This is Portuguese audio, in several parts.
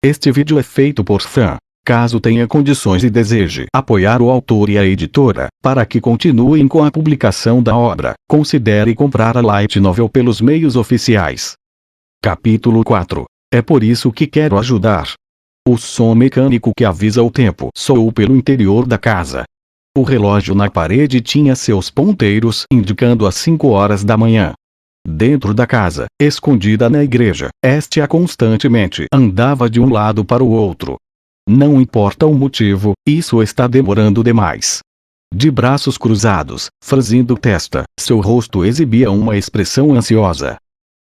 Este vídeo é feito por fã. Caso tenha condições e deseje apoiar o autor e a editora, para que continuem com a publicação da obra, considere comprar a Light Novel pelos meios oficiais. Capítulo 4. É por isso que quero ajudar. O som mecânico que avisa o tempo soou pelo interior da casa. O relógio na parede tinha seus ponteiros indicando as 5 horas da manhã. Dentro da casa, escondida na igreja, Estia constantemente andava de um lado para o outro. Não importa o motivo, isso está demorando demais. De braços cruzados, franzindo testa, seu rosto exibia uma expressão ansiosa.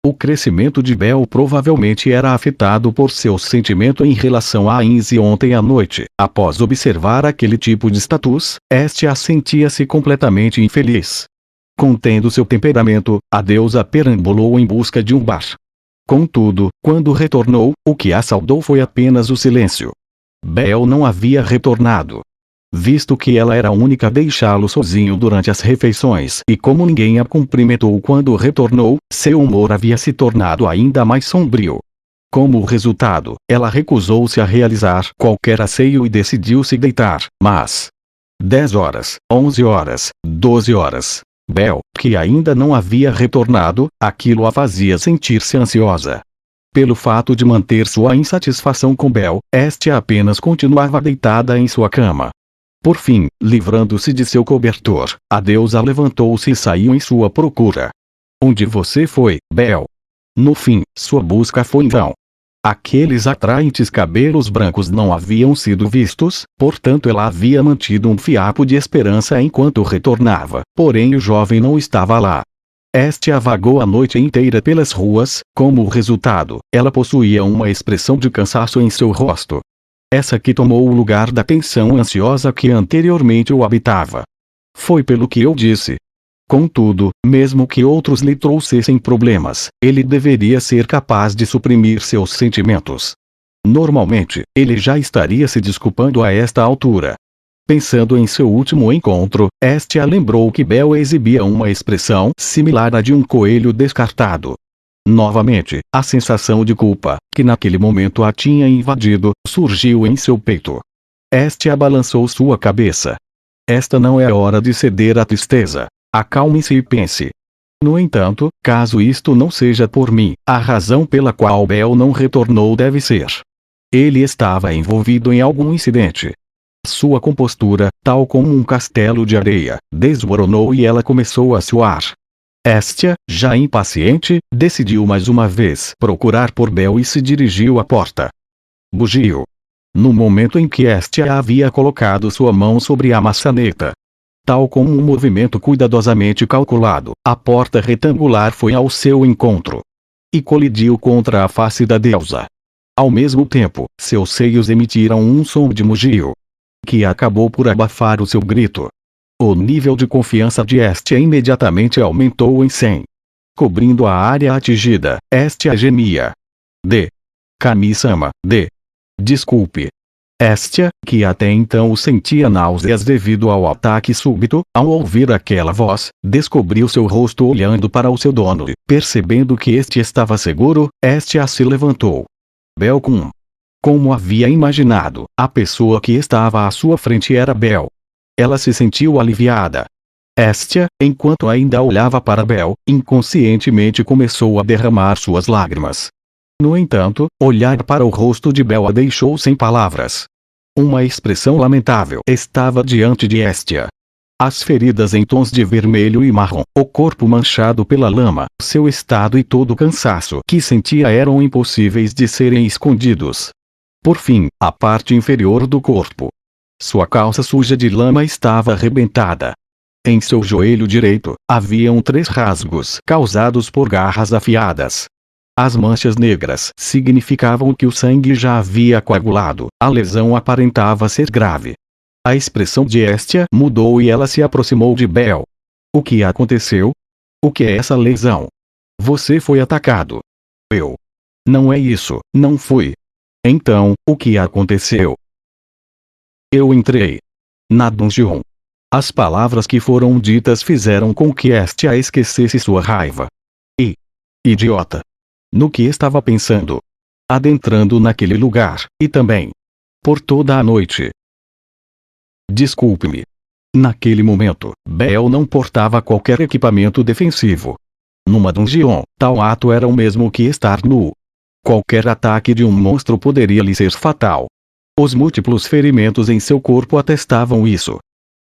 O crescimento de Bel provavelmente era afetado por seu sentimento em relação a Inzi ontem à noite. Após observar aquele tipo de status, Estia sentia-se completamente infeliz. Contendo seu temperamento, a deusa perambulou em busca de um bar. Contudo, quando retornou, o que a saudou foi apenas o silêncio. Bel não havia retornado. Visto que ela era a única a deixá-lo sozinho durante as refeições e como ninguém a cumprimentou quando retornou, seu humor havia se tornado ainda mais sombrio. Como resultado, ela recusou-se a realizar qualquer asseio e decidiu se deitar, mas 10 horas, 11 horas, 12 horas. Bel, que ainda não havia retornado, aquilo a fazia sentir-se ansiosa. Pelo fato de manter sua insatisfação com Bel, Estia apenas continuava deitada em sua cama. Por fim, livrando-se de seu cobertor, a deusa levantou-se e saiu em sua procura. Onde você foi, Bel? No fim, sua busca foi em vão. Aqueles atraentes cabelos brancos não haviam sido vistos, portanto ela havia mantido um fiapo de esperança enquanto retornava, porém o jovem não estava lá. Estia vagou a noite inteira pelas ruas, como resultado, ela possuía uma expressão de cansaço em seu rosto. Essa que tomou o lugar da tensão ansiosa que anteriormente o habitava. Foi pelo que eu disse. Contudo, mesmo que outros lhe trouxessem problemas, ele deveria ser capaz de suprimir seus sentimentos. Normalmente, ele já estaria se desculpando a esta altura. Pensando em seu último encontro, Estia lembrou que Bel exibia uma expressão similar à de um coelho descartado. Novamente, a sensação de culpa, que naquele momento a tinha invadido, surgiu em seu peito. Estia balançou sua cabeça. Esta não é a hora de ceder à tristeza. Acalme-se e pense. No entanto, caso isto não seja por mim, a razão pela qual Bel não retornou deve ser. Ele estava envolvido em algum incidente. Sua compostura, tal como um castelo de areia, desmoronou e ela começou a suar. Estia, já impaciente, decidiu mais uma vez procurar por Bel e se dirigiu à porta. Bugiu. No momento em que Estia havia colocado sua mão sobre a maçaneta, tal como um movimento cuidadosamente calculado, a porta retangular foi ao seu encontro e colidiu contra a face da deusa. Ao mesmo tempo, seus seios emitiram um som de mugio, que acabou por abafar o seu grito. O nível de confiança de Estia imediatamente aumentou em 100. Cobrindo a área atingida, Estia gemia. Kami-sama, desculpe. Estia, que até então sentia náuseas devido ao ataque súbito, ao ouvir aquela voz, descobriu seu rosto olhando para o seu dono e, percebendo que este estava seguro, Estia se levantou. Bel-kun. Como havia imaginado, a pessoa que estava à sua frente era Bel. Ela se sentiu aliviada. Estia, enquanto ainda olhava para Bel, inconscientemente começou a derramar suas lágrimas. No entanto, olhar para o rosto de Bel a deixou sem palavras. Uma expressão lamentável estava diante de Estia. As feridas em tons de vermelho e marrom, o corpo manchado pela lama, seu estado e todo o cansaço que sentia eram impossíveis de serem escondidos. Por fim, a parte inferior do corpo. Sua calça suja de lama estava arrebentada. Em seu joelho direito, haviam 3 rasgos causados por garras afiadas. As manchas negras significavam que o sangue já havia coagulado, a lesão aparentava ser grave. A expressão de Estia mudou e ela se aproximou de Bel. O que aconteceu? O que é essa lesão? Você foi atacado. Eu. Não é isso, não fui. Então, o que aconteceu? Eu entrei na dungeon. As palavras que foram ditas fizeram com que Estia esquecesse sua raiva. Idiota. No que estava pensando? adentrando naquele lugar, e também por toda a noite. Desculpe-me. Naquele momento, Bel não portava qualquer equipamento defensivo. Numa dungeon, tal ato era o mesmo que estar nu. Qualquer ataque de um monstro poderia lhe ser fatal. Os múltiplos ferimentos em seu corpo atestavam isso.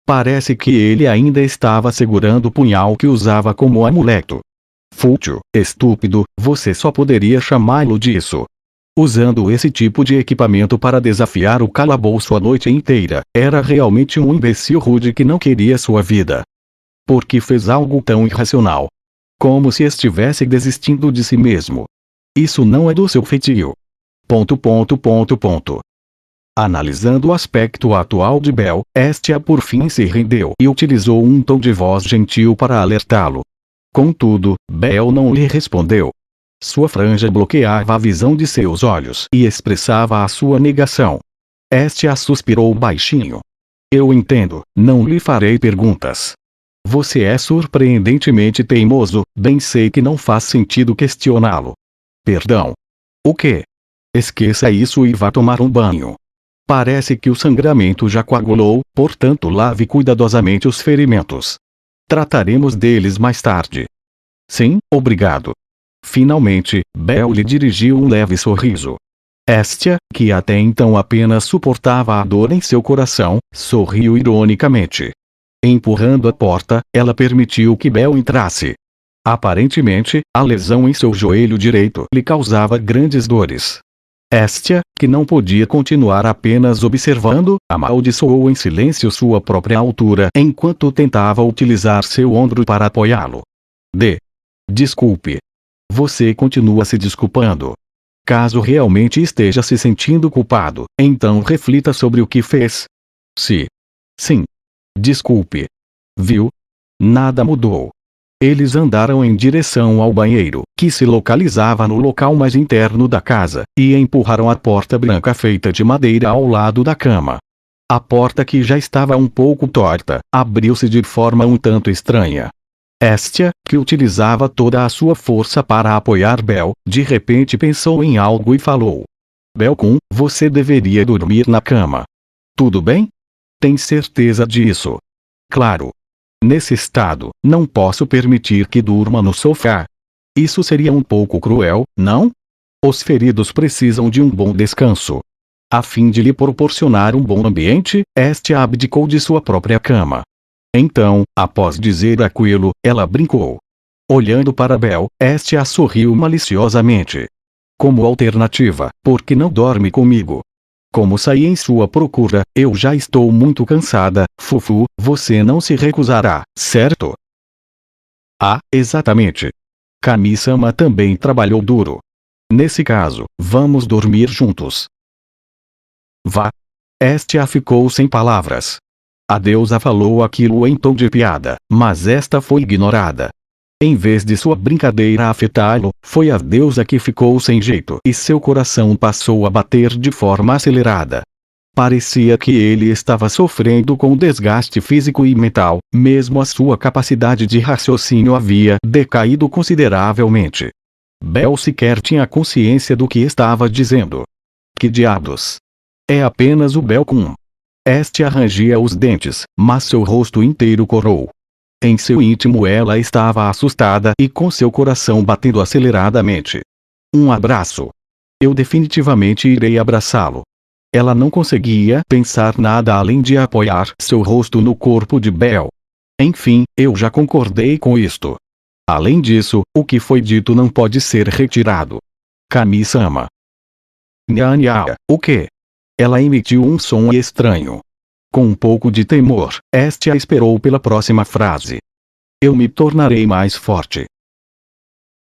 Parece que ele ainda estava segurando o punhal que usava como amuleto. Fútil, estúpido, você só poderia chamá-lo disso. Usando esse tipo de equipamento para desafiar o calabouço a noite inteira, era realmente um imbecil rude que não queria sua vida. Por que fez algo tão irracional? Como se estivesse desistindo de si mesmo. Isso não é do seu feitio. ... Analisando o aspecto atual de Bel, Estia por fim se rendeu e utilizou um tom de voz gentil para alertá-lo. Contudo, Bel não lhe respondeu. Sua franja bloqueava a visão de seus olhos e expressava a sua negação. Estia suspirou baixinho. Eu entendo, não lhe farei perguntas. Você é surpreendentemente teimoso, bem sei que não faz sentido questioná-lo. Perdão. O quê? Esqueça isso e vá tomar um banho. Parece que o sangramento já coagulou, portanto lave cuidadosamente os ferimentos. Trataremos deles mais tarde. Sim, obrigado. Finalmente, Bel lhe dirigiu um leve sorriso. Estia, que até então apenas suportava a dor em seu coração, sorriu ironicamente. Empurrando a porta, ela permitiu que Bel entrasse. Aparentemente, a lesão em seu joelho direito lhe causava grandes dores. Estia, que não podia continuar apenas observando, amaldiçoou em silêncio sua própria altura enquanto tentava utilizar seu ombro para apoiá-lo. Desculpe. Você continua se desculpando. Caso realmente esteja se sentindo culpado, então reflita sobre o que fez. Sim. Desculpe. Viu? Nada mudou. Eles andaram em direção ao banheiro, que se localizava no local mais interno da casa, e empurraram a porta branca feita de madeira ao lado da cama. A porta, que já estava um pouco torta, abriu-se de forma um tanto estranha. Estia, que utilizava toda a sua força para apoiar Bel, de repente pensou em algo e falou. Belcum, você deveria dormir na cama. Tudo bem? Tem certeza disso? Claro. Nesse estado, não posso permitir que durma no sofá. Isso seria um pouco cruel, não? Os feridos precisam de um bom descanso. A fim de lhe proporcionar um bom ambiente, Estia abdicou de sua própria cama. Então, após dizer aquilo, ela brincou. Olhando para Bel, Estia sorriu maliciosamente. Como alternativa, por que não dorme comigo? Como saí em sua procura, eu já estou muito cansada, Fufu, você não se recusará, certo? Ah, exatamente. Kami-sama também trabalhou duro. Nesse caso, vamos dormir juntos. Vá. Estia ficou sem palavras. A deusa falou aquilo em tom de piada, mas esta foi ignorada. Em vez de sua brincadeira afetá-lo, foi a deusa que ficou sem jeito e seu coração passou a bater de forma acelerada. Parecia que ele estava sofrendo com desgaste físico e mental, mesmo a sua capacidade de raciocínio havia decaído consideravelmente. Bel sequer tinha consciência do que estava dizendo. Que diabos? É apenas o Belcum. Estia rangia os dentes, mas seu rosto inteiro corou. Em seu íntimo ela estava assustada e com seu coração batendo aceleradamente. Um abraço. Eu definitivamente irei abraçá-lo. Ela não conseguia pensar nada além de apoiar seu rosto no corpo de Bel. Enfim, eu já concordei com isto. Além disso, o que foi dito não pode ser retirado. Kami-sama. Nha, o quê? Ela emitiu um som estranho. Com um pouco de temor, Estia esperou pela próxima frase. Eu me tornarei mais forte.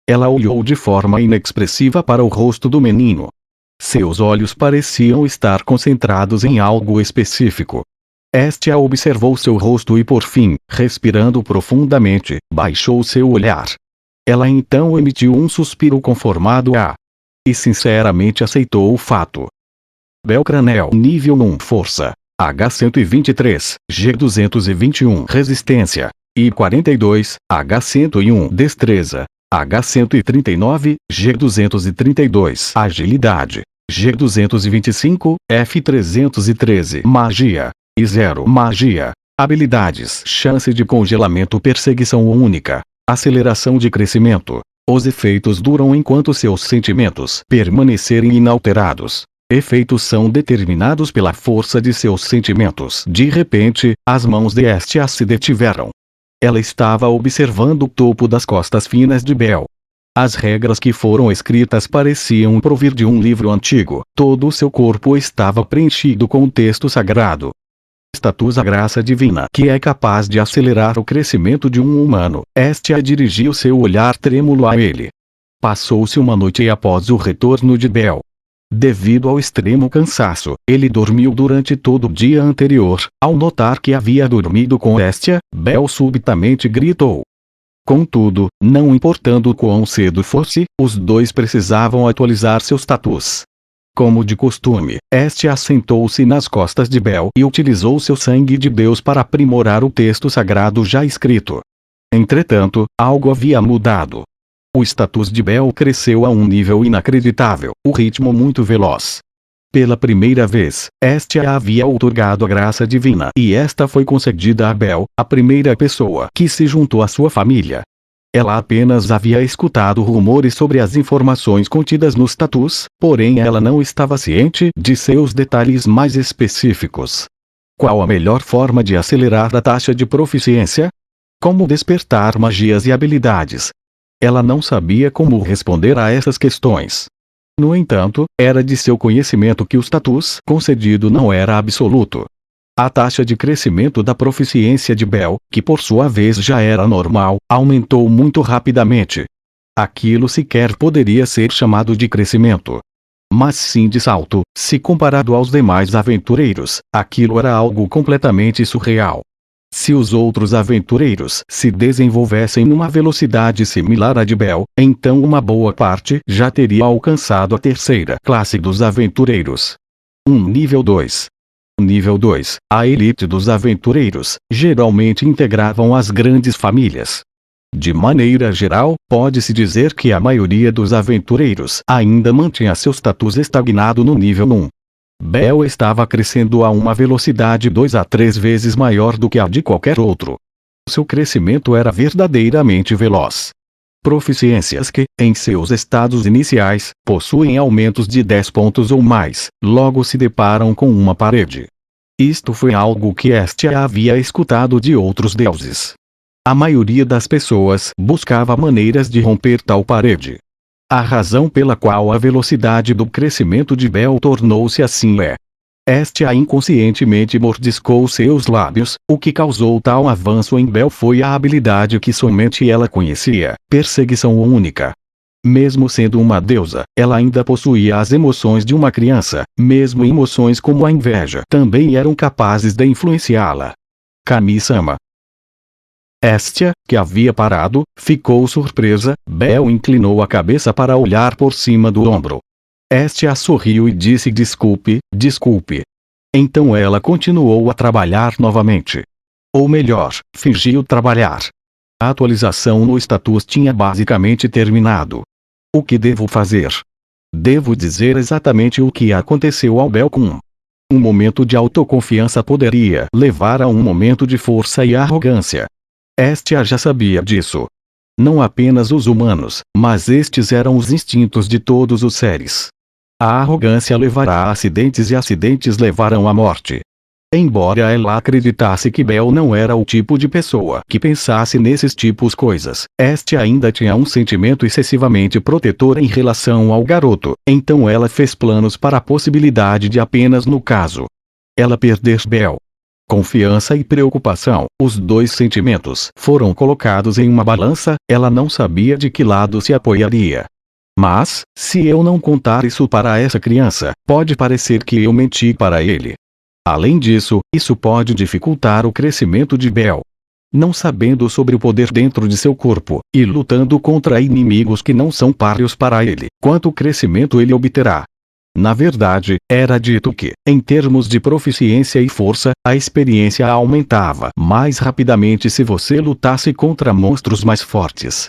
Ela olhou de forma inexpressiva para o rosto do menino. Seus olhos pareciam estar concentrados em algo específico. Estia observou seu rosto e por fim, respirando profundamente, baixou seu olhar. Ela então emitiu um suspiro conformado e sinceramente aceitou o fato. Belcranel nível 1 força, H123, G221 resistência, I42, H101 destreza, H139, G232. Agilidade. G225, F313. Magia. I0. Magia. Habilidades. Chance de congelamento. Perseguição única. Aceleração de crescimento. Os efeitos duram enquanto seus sentimentos permanecerem inalterados. Efeitos são determinados pela força de seus sentimentos. De repente, as mãos de Estia se detiveram. Ela estava observando o topo das costas finas de Bel. As regras que foram escritas pareciam provir de um livro antigo. Todo o seu corpo estava preenchido com o texto sagrado. Status: a graça divina que é capaz de acelerar o crescimento de um humano. Estia dirigiu seu olhar trêmulo a ele. Passou-se uma noite após o retorno de Bel. Devido ao extremo cansaço, ele dormiu durante todo o dia anterior. Ao notar que havia dormido com Estia, Bel subitamente gritou. Contudo, não importando quão cedo fosse, os dois precisavam atualizar seu status. Como de costume, Estia assentou-se nas costas de Bel e utilizou seu sangue de Deus para aprimorar o texto sagrado já escrito. Entretanto, algo havia mudado. O status de Bel cresceu a um nível inacreditável, o ritmo muito veloz. Pela primeira vez, Estia havia outorgado a graça divina e esta foi concedida a Bel, a primeira pessoa que se juntou à sua família. Ela apenas havia escutado rumores sobre as informações contidas no status, porém ela não estava ciente de seus detalhes mais específicos. Qual a melhor forma de acelerar a taxa de proficiência? Como despertar magias e habilidades? Ela não sabia como responder a essas questões. No entanto, era de seu conhecimento que o status concedido não era absoluto. A taxa de crescimento da proficiência de Bel, que por sua vez já era normal, aumentou muito rapidamente. Aquilo sequer poderia ser chamado de crescimento. Mas sim de salto, se comparado aos demais aventureiros, aquilo era algo completamente surreal. Se os outros aventureiros se desenvolvessem numa velocidade similar à de Bel, então uma boa parte já teria alcançado a terceira classe dos aventureiros. Nível 2. Nível 2. A elite dos aventureiros, geralmente integravam as grandes famílias. De maneira geral, pode-se dizer que a maioria dos aventureiros ainda mantinha seu status estagnado no nível 1. Bel estava crescendo a uma velocidade 2 a 3 vezes maior do que a de qualquer outro. Seu crescimento era verdadeiramente veloz. Proficiências que, em seus estados iniciais, possuem aumentos de 10 pontos ou mais, logo se deparam com uma parede. Isto foi algo que Estia havia escutado de outros deuses. A maioria das pessoas buscava maneiras de romper tal parede. A razão pela qual a velocidade do crescimento de Bel tornou-se assim é: Estia inconscientemente mordiscou seus lábios. O que causou tal avanço em Bel foi a habilidade que somente ela conhecia, perseguição única. Mesmo sendo uma deusa, ela ainda possuía as emoções de uma criança, mesmo emoções como a inveja também eram capazes de influenciá-la. Kami-sama. Estia, que havia parado, ficou surpresa. Bel inclinou a cabeça para olhar por cima do ombro. Estia sorriu e disse: desculpe, desculpe. Então ela continuou a trabalhar novamente. Ou melhor, fingiu trabalhar. A atualização no status tinha basicamente terminado. O que devo fazer? Devo dizer exatamente o que aconteceu ao Bel com um momento de autoconfiança poderia levar a um momento de força e arrogância. Estia já sabia disso. Não apenas os humanos, mas estes eram os instintos de todos os seres. A arrogância levará a acidentes e acidentes levarão à morte. Embora ela acreditasse que Bel não era o tipo de pessoa que pensasse nesses tipos coisas, Estia ainda tinha um sentimento excessivamente protetor em relação ao garoto, então ela fez planos para a possibilidade de apenas no caso ela perder Bel. Confiança e preocupação, os dois sentimentos foram colocados em uma balança. Ela não sabia de que lado se apoiaria. Mas, se eu não contar isso para essa criança, pode parecer que eu menti para ele. Além disso, isso pode dificultar o crescimento de Bel. Não sabendo sobre o poder dentro de seu corpo, e lutando contra inimigos que não são páreos para ele, quanto crescimento ele obterá. Na verdade, era dito que, em termos de proficiência e força, a experiência aumentava mais rapidamente se você lutasse contra monstros mais fortes.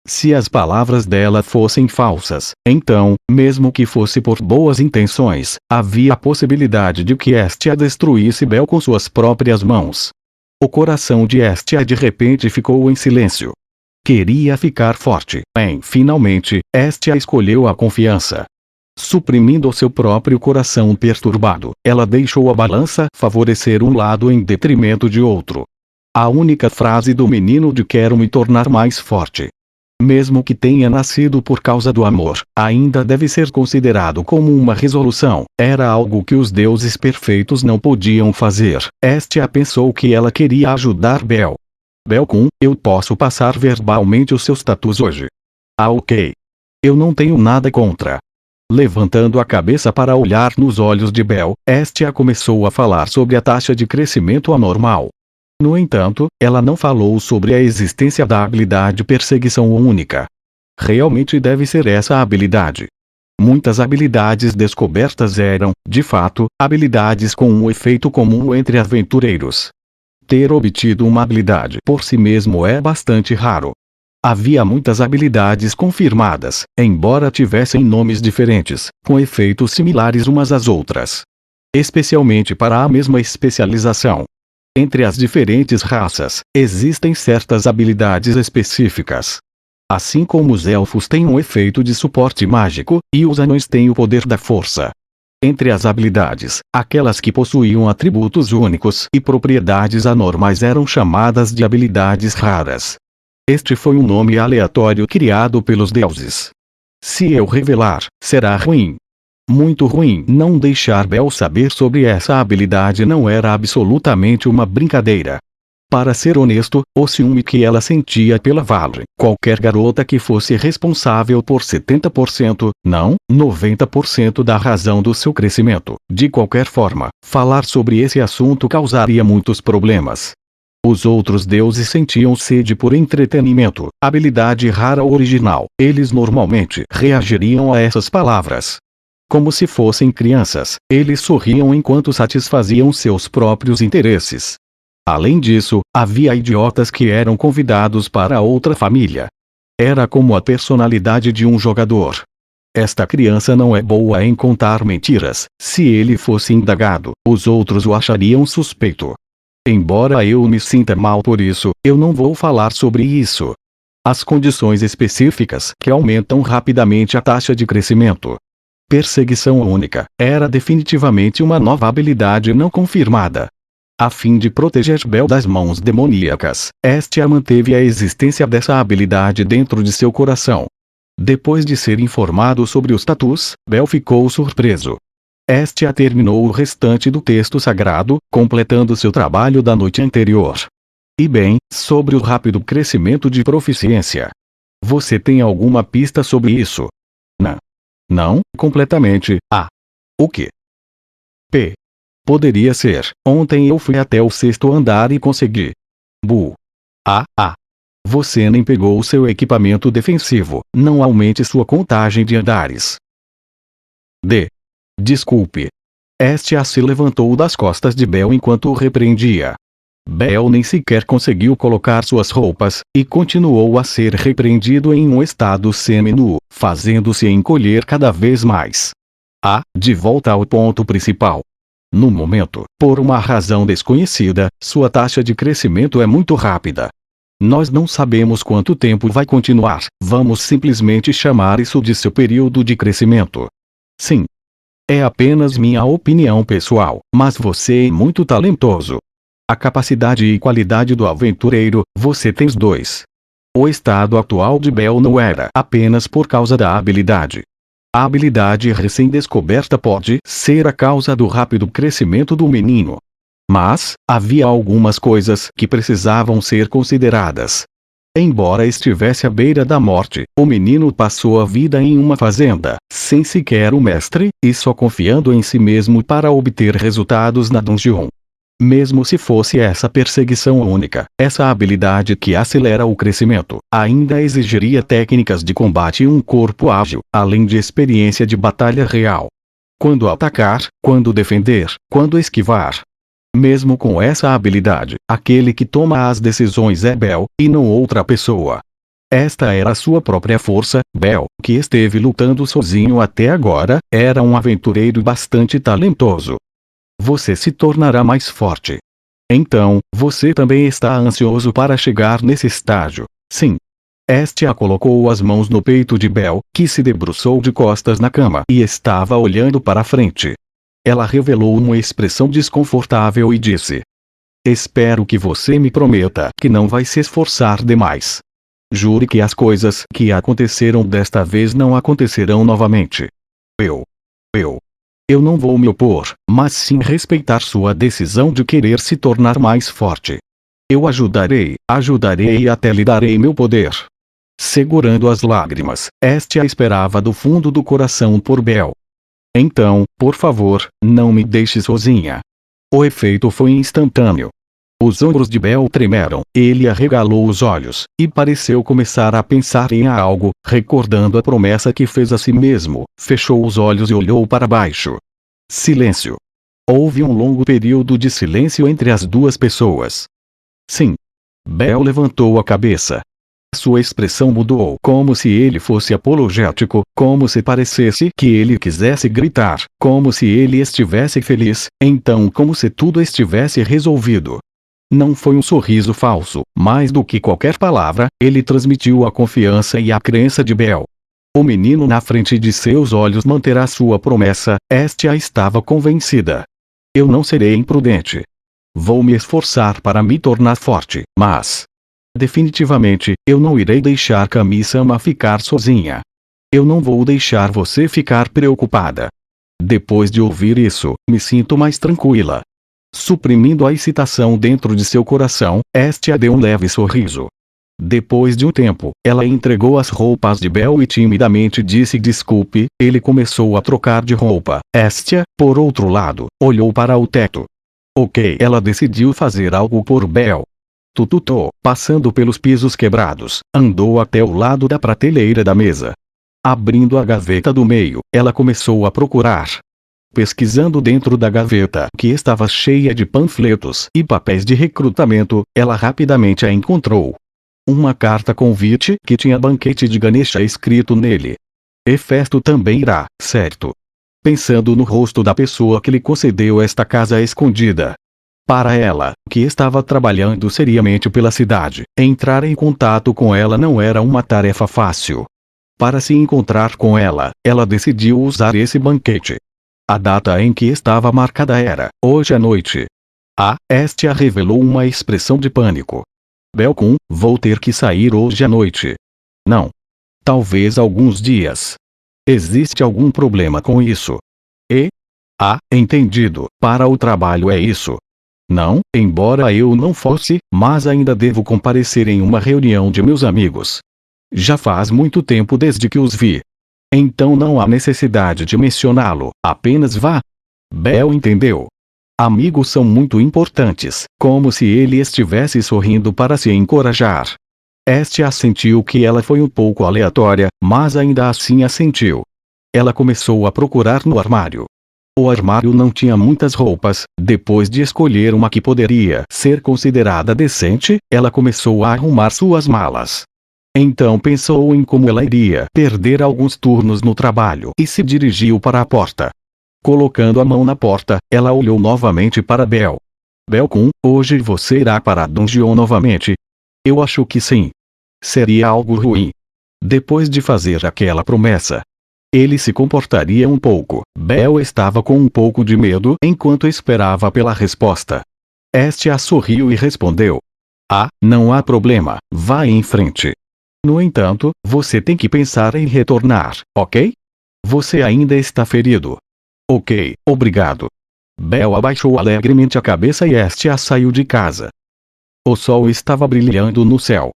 Se as palavras dela fossem falsas, então, mesmo que fosse por boas intenções, havia a possibilidade de que Estia destruísse Bel com suas próprias mãos. O coração de Estia de repente ficou em silêncio. Queria ficar forte. Finalmente, Estia escolheu a confiança. Suprimindo seu próprio coração perturbado, ela deixou a balança favorecer um lado em detrimento de outro. A única frase do menino de "quero me tornar mais forte", mesmo que tenha nascido por causa do amor, ainda deve ser considerado como uma resolução. Era algo que os deuses perfeitos não podiam fazer. Estia pensou que ela queria ajudar Bel. Belcum, eu posso passar verbalmente os seus tatus hoje. Ah, ok. Eu não tenho nada contra. Levantando a cabeça para olhar nos olhos de Bel, Estia começou a falar sobre a taxa de crescimento anormal. No entanto, ela não falou sobre a existência da habilidade perseguição única. Realmente deve ser essa a habilidade. Muitas habilidades descobertas eram, de fato, habilidades com um efeito comum entre aventureiros. Ter obtido uma habilidade por si mesmo é bastante raro. Havia muitas habilidades confirmadas, embora tivessem nomes diferentes, com efeitos similares umas às outras. Especialmente para a mesma especialização. Entre as diferentes raças, existem certas habilidades específicas. Assim como os elfos têm um efeito de suporte mágico, e os anões têm o poder da força. Entre as habilidades, aquelas que possuíam atributos únicos e propriedades anormais eram chamadas de habilidades raras. Este foi um nome aleatório criado pelos deuses. Se eu revelar, será ruim. Muito ruim. Não deixar Bel saber sobre essa habilidade não era absolutamente uma brincadeira. Para ser honesto, o ciúme que ela sentia pela Valre, qualquer garota que fosse responsável por 70%, não, 90% da razão do seu crescimento. De qualquer forma, falar sobre esse assunto causaria muitos problemas. Os outros deuses sentiam sede por entretenimento, habilidade rara original. Eles normalmente reagiriam a essas palavras. Como se fossem crianças, eles sorriam enquanto satisfaziam seus próprios interesses. Além disso, havia idiotas que eram convidados para outra família. Era como a personalidade de um jogador. Esta criança não é boa em contar mentiras. Se ele fosse indagado, os outros o achariam suspeito. Embora eu me sinta mal por isso, eu não vou falar sobre isso. As condições específicas que aumentam rapidamente a taxa de crescimento. Perseguição única era definitivamente uma nova habilidade não confirmada. A fim de proteger Bel das mãos demoníacas, Estia manteve a existência dessa habilidade dentro de seu coração. Depois de ser informado sobre os tatus, Bel ficou surpreso. Estia terminou o restante do texto sagrado, completando seu trabalho da noite anterior. E bem, sobre o rápido crescimento de proficiência. Você tem alguma pista sobre isso? Não. Não, completamente. Ah. O que? P. Poderia ser. Ontem eu fui até o 6º andar e consegui. Você nem pegou o seu equipamento defensivo. Não aumente sua contagem de andares. D. Desculpe. Estia se levantou das costas de Bel enquanto o repreendia. Bel nem sequer conseguiu colocar suas roupas, e continuou a ser repreendido em um estado semi-nu, fazendo-se encolher cada vez mais. De volta ao ponto principal. No momento, por uma razão desconhecida, sua taxa de crescimento é muito rápida. Nós não sabemos quanto tempo vai continuar, vamos simplesmente chamar isso de seu período de crescimento. Sim. É apenas minha opinião pessoal, mas você é muito talentoso. A capacidade e qualidade do aventureiro, você tem os dois. O estado atual de Bel não era apenas por causa da habilidade. A habilidade recém-descoberta pode ser a causa do rápido crescimento do menino. Mas, havia algumas coisas que precisavam ser consideradas. Embora estivesse à beira da morte, o menino passou a vida em uma fazenda, sem sequer um mestre, e só confiando em si mesmo para obter resultados na dungeon. Mesmo se fosse essa perseguição única, essa habilidade que acelera o crescimento, ainda exigiria técnicas de combate e um corpo ágil, além de experiência de batalha real. Quando atacar, quando defender, quando esquivar. Mesmo com essa habilidade, aquele que toma as decisões é Bel, e não outra pessoa. Esta era a sua própria força. Bel, que esteve lutando sozinho até agora, era um aventureiro bastante talentoso. Você se tornará mais forte. Então, você também está ansioso para chegar nesse estágio. Sim. Estia colocou as mãos no peito de Bel, que se debruçou de costas na cama e estava olhando para frente. Ela revelou uma expressão desconfortável e disse: espero que você me prometa que não vai se esforçar demais. Jure que as coisas que aconteceram desta vez não acontecerão novamente. Eu não vou me opor, mas sim respeitar sua decisão de querer se tornar mais forte. Eu ajudarei e até lhe darei meu poder. Segurando as lágrimas, Estia esperava do fundo do coração por Bel. Então, por favor, não me deixe sozinha. O efeito foi instantâneo. Os ombros de Bel tremeram, ele arregalou os olhos, e pareceu começar a pensar em algo, recordando a promessa que fez a si mesmo, fechou os olhos e olhou para baixo. Silêncio. Houve um longo período de silêncio entre as duas pessoas. Sim. Bel levantou a cabeça. Sua expressão mudou, como se ele fosse apologético, como se parecesse que ele quisesse gritar, como se ele estivesse feliz, então como se tudo estivesse resolvido. Não foi um sorriso falso, mais do que qualquer palavra, ele transmitiu a confiança e a crença de Bel. O menino na frente de seus olhos manterá sua promessa, Estia estava convencida. Eu não serei imprudente. Vou me esforçar para me tornar forte, mas... definitivamente, eu não irei deixar Kami-sama ficar sozinha. Eu não vou deixar você ficar preocupada. Depois de ouvir isso, me sinto mais tranquila. Suprimindo a excitação dentro de seu coração, Estia deu um leve sorriso. Depois de um tempo, ela entregou as roupas de Bel e timidamente disse desculpe. Ele começou a trocar de roupa. Estia, por outro lado, olhou para o teto. Ok, ela decidiu fazer algo por Bel. Tututou, passando pelos pisos quebrados, andou até o lado da prateleira da mesa. Abrindo a gaveta do meio, ela começou a procurar. Pesquisando dentro da gaveta, que estava cheia de panfletos e papéis de recrutamento, ela rapidamente a encontrou. Uma carta convite que tinha banquete de Ganesha escrito nele. Hefesto também irá, certo? Pensando no rosto da pessoa que lhe concedeu esta casa escondida. Para ela, que estava trabalhando seriamente pela cidade, entrar em contato com ela não era uma tarefa fácil. Para se encontrar com ela, ela decidiu usar esse banquete. A data em que estava marcada era, hoje à noite. Estia revelou uma expressão de pânico. Bel-kun, vou ter que sair hoje à noite. Não. Talvez alguns dias. Existe algum problema com isso? Entendido, para o trabalho é isso. Não, embora eu não fosse, mas ainda devo comparecer em uma reunião de meus amigos. Já faz muito tempo desde que os vi. Então não há necessidade de mencioná-lo, apenas vá. Bel entendeu. Amigos são muito importantes, como se ele estivesse sorrindo para se encorajar. Estia sentiu que ela foi um pouco aleatória, mas ainda assim assentiu. Ela começou a procurar no armário. O armário não tinha muitas roupas. Depois de escolher uma que poderia ser considerada decente, ela começou a arrumar suas malas. Então pensou em como ela iria perder alguns turnos no trabalho e se dirigiu para a porta. Colocando a mão na porta, ela olhou novamente para Bel. Bel-kun, hoje você irá para a dungeon novamente? Eu acho que sim. Seria algo ruim. Depois de fazer aquela promessa, ele se comportaria um pouco. Bel estava com um pouco de medo enquanto esperava pela resposta. Estia sorriu e respondeu. Não há problema, vá em frente. No entanto, você tem que pensar em retornar, ok? Você ainda está ferido. Ok, obrigado. Bel abaixou alegremente a cabeça e Estia saiu de casa. O sol estava brilhando no céu.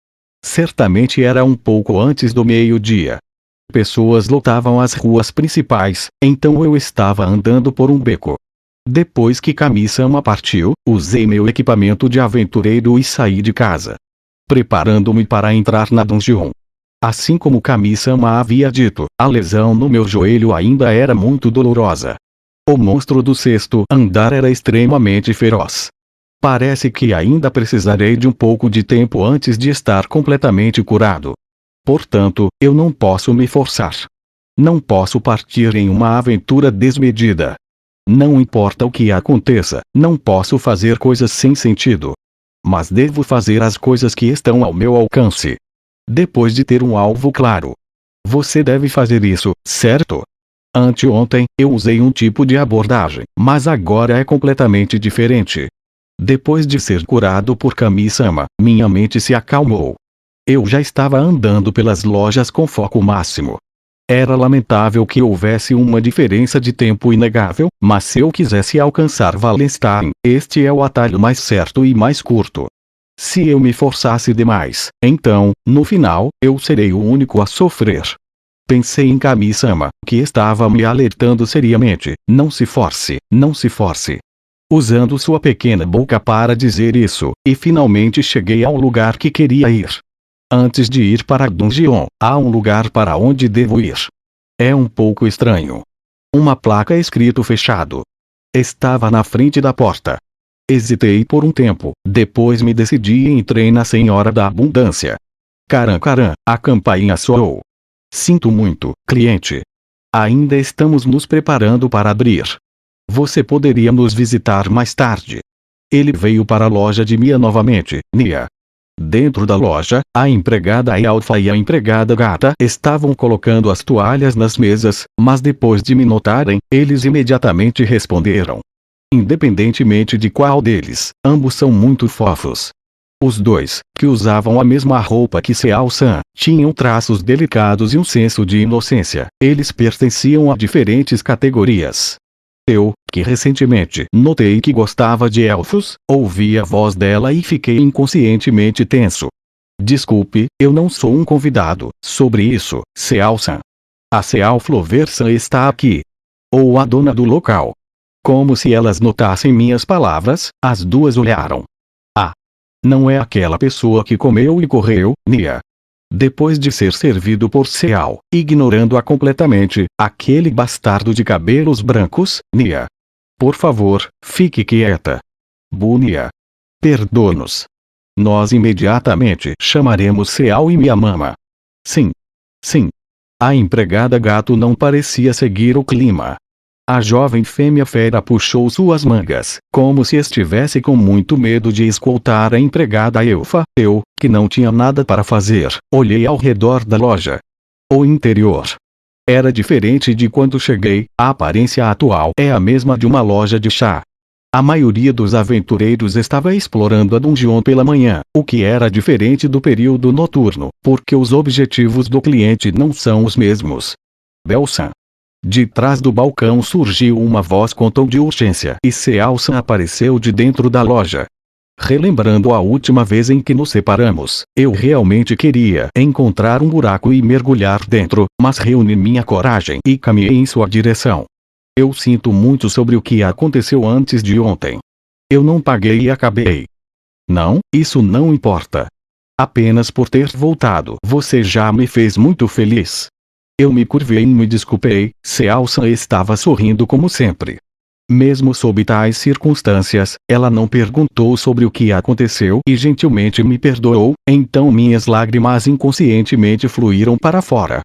Certamente era um pouco antes do meio-dia. Pessoas lotavam as ruas principais, então eu estava andando por um beco. Depois que Kami-sama partiu, usei meu equipamento de aventureiro e saí de casa, preparando-me para entrar na dungeon. Assim como Kami-sama havia dito, a lesão no meu joelho ainda era muito dolorosa. O monstro do sexto andar era extremamente feroz. Parece que ainda precisarei de um pouco de tempo antes de estar completamente curado. Portanto, eu não posso me forçar. Não posso partir em uma aventura desmedida. Não importa o que aconteça, não posso fazer coisas sem sentido. Mas devo fazer as coisas que estão ao meu alcance. Depois de ter um alvo claro. Você deve fazer isso, certo? Anteontem, eu usei um tipo de abordagem, mas agora é completamente diferente. Depois de ser curado por Kami-sama, minha mente se acalmou. Eu já estava andando pelas lojas com foco máximo. Era lamentável que houvesse uma diferença de tempo inegável, mas se eu quisesse alcançar Wallenstein, este é o atalho mais certo e mais curto. Se eu me forçasse demais, então, no final, eu serei o único a sofrer. Pensei em Kami-sama, que estava me alertando seriamente: não se force, não se force. Usando sua pequena boca para dizer isso, e finalmente cheguei ao lugar que queria ir. Antes de ir para a dungeon, há um lugar para onde devo ir. É um pouco estranho. Uma placa escrito fechado. Estava na frente da porta. Hesitei por um tempo, depois me decidi e entrei na Senhora da Abundância. Caram, a campainha soou. Sinto muito, cliente. Ainda estamos nos preparando para abrir. Você poderia nos visitar mais tarde. Ele veio para a loja de Mia novamente, Nia. Dentro da loja, a empregada Alfa e a empregada Gata estavam colocando as toalhas nas mesas, mas depois de me notarem, eles imediatamente responderam. Independentemente de qual deles, ambos são muito fofos. Os dois, que usavam a mesma roupa que Seao-san, tinham traços delicados e um senso de inocência. Eles pertenciam a diferentes categorias. Eu, que recentemente notei que gostava de elfos, ouvi a voz dela e fiquei inconscientemente tenso. Desculpe, eu não sou um convidado. Sobre isso, Seao-san. A Seao Floversan está aqui. Ou a dona do local. Como se elas notassem minhas palavras, as duas olharam. Ah! Não é aquela pessoa que comeu e correu, Nia. Depois de ser servido por Seao, ignorando-a completamente, aquele bastardo de cabelos brancos, Nia. Por favor, fique quieta. Nia. Perdoa-nos. Nós imediatamente chamaremos Seao e Miyamama. Sim. Sim. A empregada Gato não parecia seguir o clima. A jovem fêmea fera puxou suas mangas, como se estivesse com muito medo de escoltar a empregada elfa. Eu, que não tinha nada para fazer, olhei ao redor da loja. O interior era diferente de quando cheguei. A aparência atual é a mesma de uma loja de chá. A maioria dos aventureiros estava explorando a dungeon pela manhã, o que era diferente do período noturno, porque os objetivos do cliente não são os mesmos. Bel-san. De trás do balcão surgiu uma voz com tom de urgência e Seao-san apareceu de dentro da loja. Relembrando a última vez em que nos separamos, eu realmente queria encontrar um buraco e mergulhar dentro, mas reuni minha coragem e caminhei em sua direção. Eu sinto muito sobre o que aconteceu antes de ontem. Eu não paguei e acabei. Não, isso não importa. Apenas por ter voltado, você já me fez muito feliz. Eu me curvei e me desculpei. Seao-san estava sorrindo como sempre. Mesmo sob tais circunstâncias, ela não perguntou sobre o que aconteceu e gentilmente me perdoou, então minhas lágrimas inconscientemente fluíram para fora.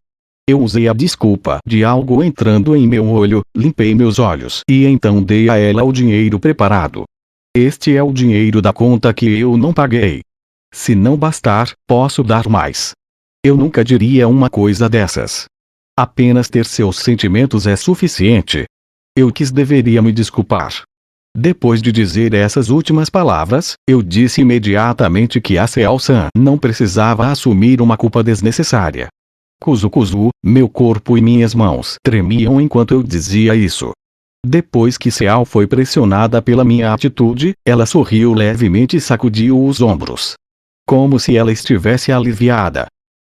Eu usei a desculpa de algo entrando em meu olho, limpei meus olhos e então dei a ela o dinheiro preparado. Este é o dinheiro da conta que eu não paguei. Se não bastar, posso dar mais. Eu nunca diria uma coisa dessas. Apenas ter seus sentimentos é suficiente. Eu deveria me desculpar. Depois de dizer essas últimas palavras, eu disse imediatamente que a Seao-san não precisava assumir uma culpa desnecessária. Kuzu, meu corpo e minhas mãos tremiam enquanto eu dizia isso. Depois que Seao foi pressionada pela minha atitude, ela sorriu levemente e sacudiu os ombros. Como se ela estivesse aliviada.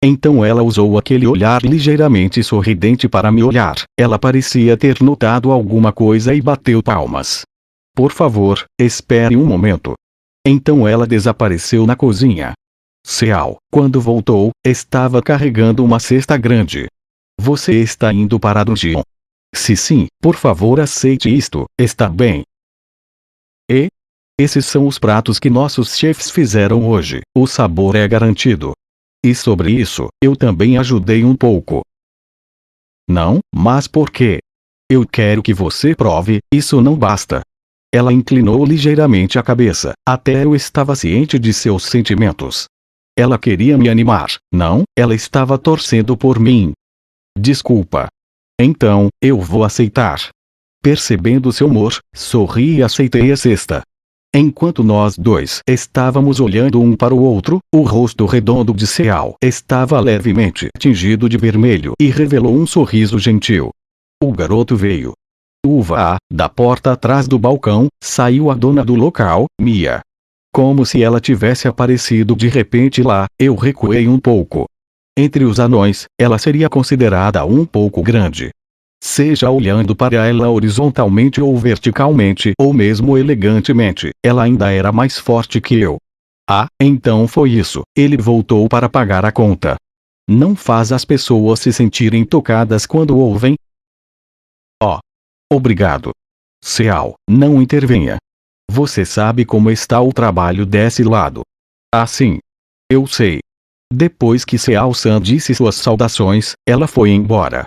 Então ela usou aquele olhar ligeiramente sorridente para me olhar. Ela parecia ter notado alguma coisa e bateu palmas. Por favor, espere um momento. Então ela desapareceu na cozinha. Seao, quando voltou, estava carregando uma cesta grande. Você está indo para a dungeon? Se sim, por favor aceite isto, está bem? E? Esses são os pratos que nossos chefes fizeram hoje. O sabor é garantido. E sobre isso, eu também ajudei um pouco. Não, mas por quê? Eu quero que você prove, isso não basta. Ela inclinou ligeiramente a cabeça, até eu estava ciente de seus sentimentos. Ela queria me animar, não, ela estava torcendo por mim. Desculpa. Então, eu vou aceitar. Percebendo seu humor, sorri e aceitei a cesta. Enquanto nós dois estávamos olhando um para o outro, o rosto redondo de Seal estava levemente tingido de vermelho e revelou um sorriso gentil. O garoto veio. Da porta atrás do balcão, saiu a dona do local, Mia. Como se ela tivesse aparecido de repente lá, eu recuei um pouco. Entre os anões, ela seria considerada um pouco grande. Seja olhando para ela horizontalmente ou verticalmente, ou mesmo elegantemente, ela ainda era mais forte que eu. Ah, então foi isso, ele voltou para pagar a conta. Não faz as pessoas se sentirem tocadas quando ouvem? Oh. Obrigado. Seal, não intervenha. Você sabe como está o trabalho desse lado. Ah, sim. Eu sei. Depois que Seal-san disse suas saudações, ela foi embora.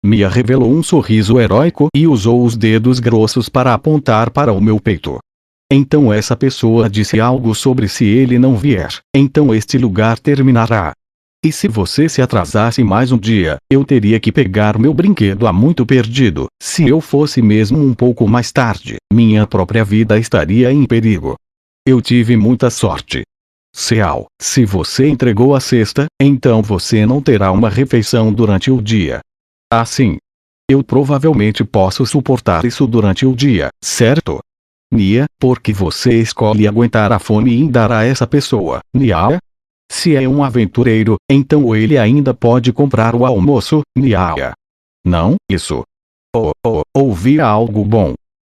Mia revelou um sorriso heróico e usou os dedos grossos para apontar para o meu peito. Então essa pessoa disse algo sobre se ele não vier, então este lugar terminará. E se você se atrasasse mais um dia, eu teria que pegar meu brinquedo há muito perdido. Se eu fosse mesmo um pouco mais tarde, minha própria vida estaria em perigo. Eu tive muita sorte. Seal, se você entregou a cesta, então você não terá uma refeição durante o dia. Assim. Eu provavelmente posso suportar isso durante o dia, certo? Nia, porque você escolhe aguentar a fome e dar a essa pessoa, Nia? Se é um aventureiro, então ele ainda pode comprar o almoço, Nia. Não, isso. Ouvi algo bom.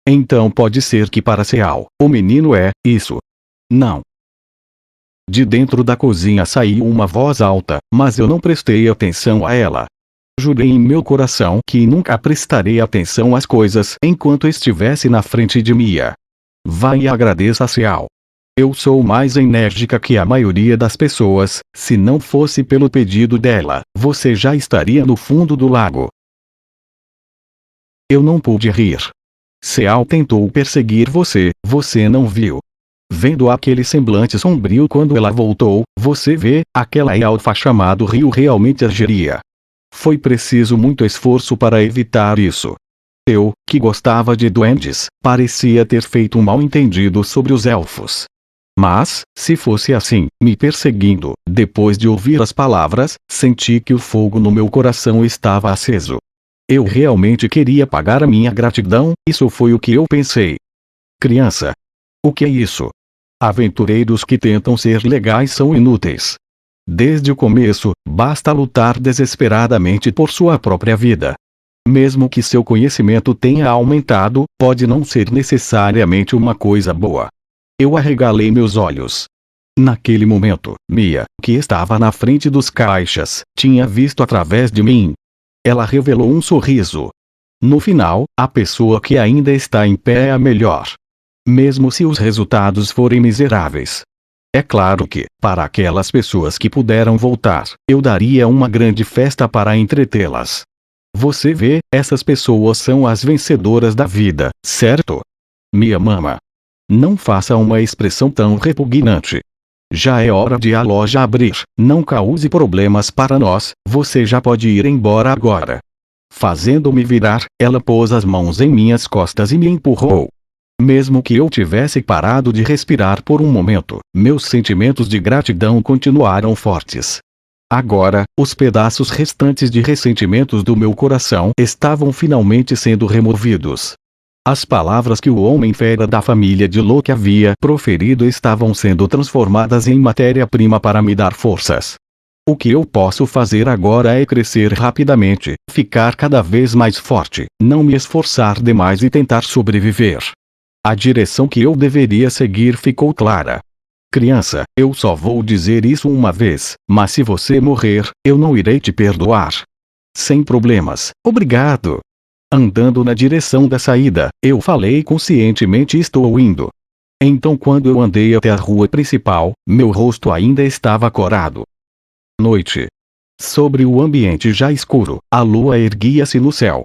Então pode ser que para Seal, o menino é, isso. Não. De dentro da cozinha saiu uma voz alta, mas eu não prestei atenção a ela. Jurei em meu coração que nunca prestarei atenção às coisas enquanto estivesse na frente de Mia. Vá e agradeça a Seal. Eu sou mais enérgica que a maioria das pessoas, se não fosse pelo pedido dela, você já estaria no fundo do lago. Eu não pude rir. Seal tentou perseguir você, você não viu. Vendo aquele semblante sombrio quando ela voltou, você vê, aquela elfa chamado Rio realmente agiria. Foi preciso muito esforço para evitar isso. Eu, que gostava de duendes, parecia ter feito um mal-entendido sobre os elfos. Mas, se fosse assim, me perseguindo, depois de ouvir as palavras, senti que o fogo no meu coração estava aceso. Eu realmente queria pagar a minha gratidão, isso foi o que eu pensei. Criança. O que é isso? Aventureiros que tentam ser legais são inúteis. Desde o começo, basta lutar desesperadamente por sua própria vida. Mesmo que seu conhecimento tenha aumentado, pode não ser necessariamente uma coisa boa. Eu arregalei meus olhos. Naquele momento, Mia, que estava na frente dos caixas, tinha visto através de mim. Ela revelou um sorriso. No final, a pessoa que ainda está em pé é a melhor. Mesmo se os resultados forem miseráveis. É claro que, para aquelas pessoas que puderam voltar, eu daria uma grande festa para entretê-las. Você vê, essas pessoas são as vencedoras da vida, certo? Mia mama. Não faça uma expressão tão repugnante. Já é hora de a loja abrir, não cause problemas para nós, você já pode ir embora agora. Fazendo-me virar, ela pôs as mãos em minhas costas e me empurrou. Mesmo que eu tivesse parado de respirar por um momento, meus sentimentos de gratidão continuaram fortes. Agora, os pedaços restantes de ressentimentos do meu coração estavam finalmente sendo removidos. As palavras que o homem-fera da família de Loki havia proferido estavam sendo transformadas em matéria-prima para me dar forças. O que eu posso fazer agora é crescer rapidamente, ficar cada vez mais forte, não me esforçar demais e tentar sobreviver. A direção que eu deveria seguir ficou clara. Criança, eu só vou dizer isso uma vez, mas se você morrer, eu não irei te perdoar. Sem problemas, obrigado. Andando na direção da saída, eu falei conscientemente estou indo. Então quando eu andei até a rua principal, meu rosto ainda estava corado. Noite. Sobre o ambiente já escuro, a lua erguia-se no céu.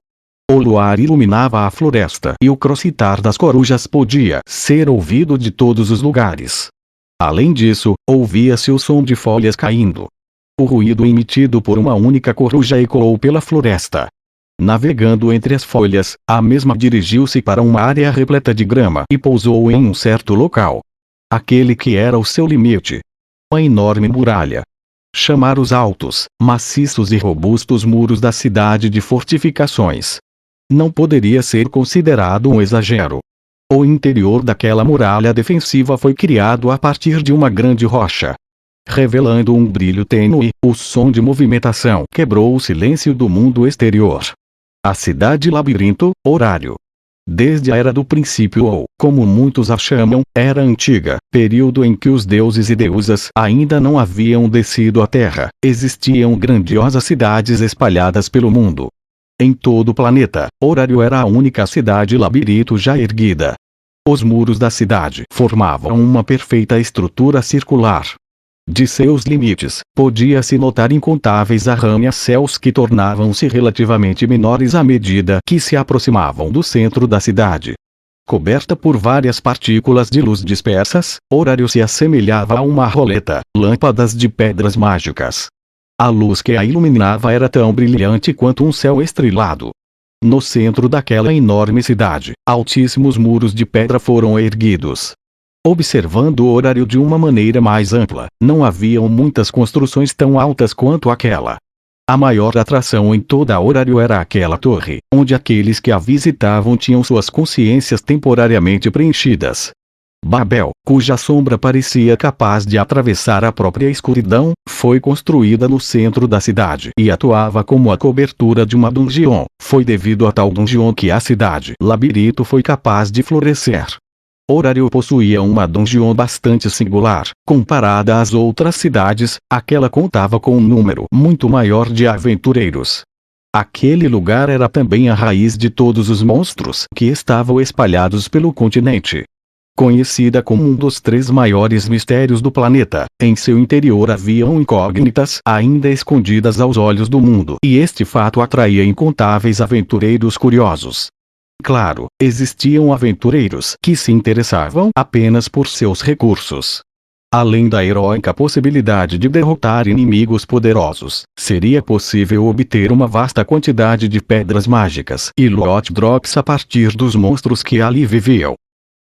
O luar iluminava a floresta e o crocitar das corujas podia ser ouvido de todos os lugares. Além disso, ouvia-se o som de folhas caindo. O ruído emitido por uma única coruja ecoou pela floresta. Navegando entre as folhas, a mesma dirigiu-se para uma área repleta de grama e pousou em um certo local. Aquele que era o seu limite. Uma enorme muralha. Chamar os altos, maciços e robustos muros da cidade de fortificações não poderia ser considerado um exagero. O interior daquela muralha defensiva foi criado a partir de uma grande rocha. Revelando um brilho tênue, o som de movimentação quebrou o silêncio do mundo exterior. A cidade labirinto, horário. Desde a Era do Princípio ou, como muitos a chamam, Era Antiga, período em que os deuses e deusas ainda não haviam descido à Terra, existiam grandiosas cidades espalhadas pelo mundo. Em todo o planeta, Horário era a única cidade labirinto já erguida. Os muros da cidade formavam uma perfeita estrutura circular. De seus limites, podia-se notar incontáveis arranha-céus que tornavam-se relativamente menores à medida que se aproximavam do centro da cidade. Coberta por várias partículas de luz dispersas, Horário se assemelhava a uma roleta, lâmpadas de pedras mágicas. A luz que a iluminava era tão brilhante quanto um céu estrelado. No centro daquela enorme cidade, altíssimos muros de pedra foram erguidos. Observando o Horário de uma maneira mais ampla, não haviam muitas construções tão altas quanto aquela. A maior atração em toda a Horário era aquela torre, onde aqueles que a visitavam tinham suas consciências temporariamente preenchidas. Babel, cuja sombra parecia capaz de atravessar a própria escuridão, foi construída no centro da cidade e atuava como a cobertura de uma dungeon. Foi devido a tal dungeon que a cidade labirinto foi capaz de florescer. Horário possuía uma dungeon bastante singular. Comparada às outras cidades, aquela contava com um número muito maior de aventureiros. Aquele lugar era também a raiz de todos os monstros que estavam espalhados pelo continente. Conhecida como um dos 3 maiores mistérios do planeta, em seu interior haviam incógnitas ainda escondidas aos olhos do mundo, e este fato atraía incontáveis aventureiros curiosos. Claro, existiam aventureiros que se interessavam apenas por seus recursos. Além da heróica possibilidade de derrotar inimigos poderosos, seria possível obter uma vasta quantidade de pedras mágicas e loot drops a partir dos monstros que ali viviam.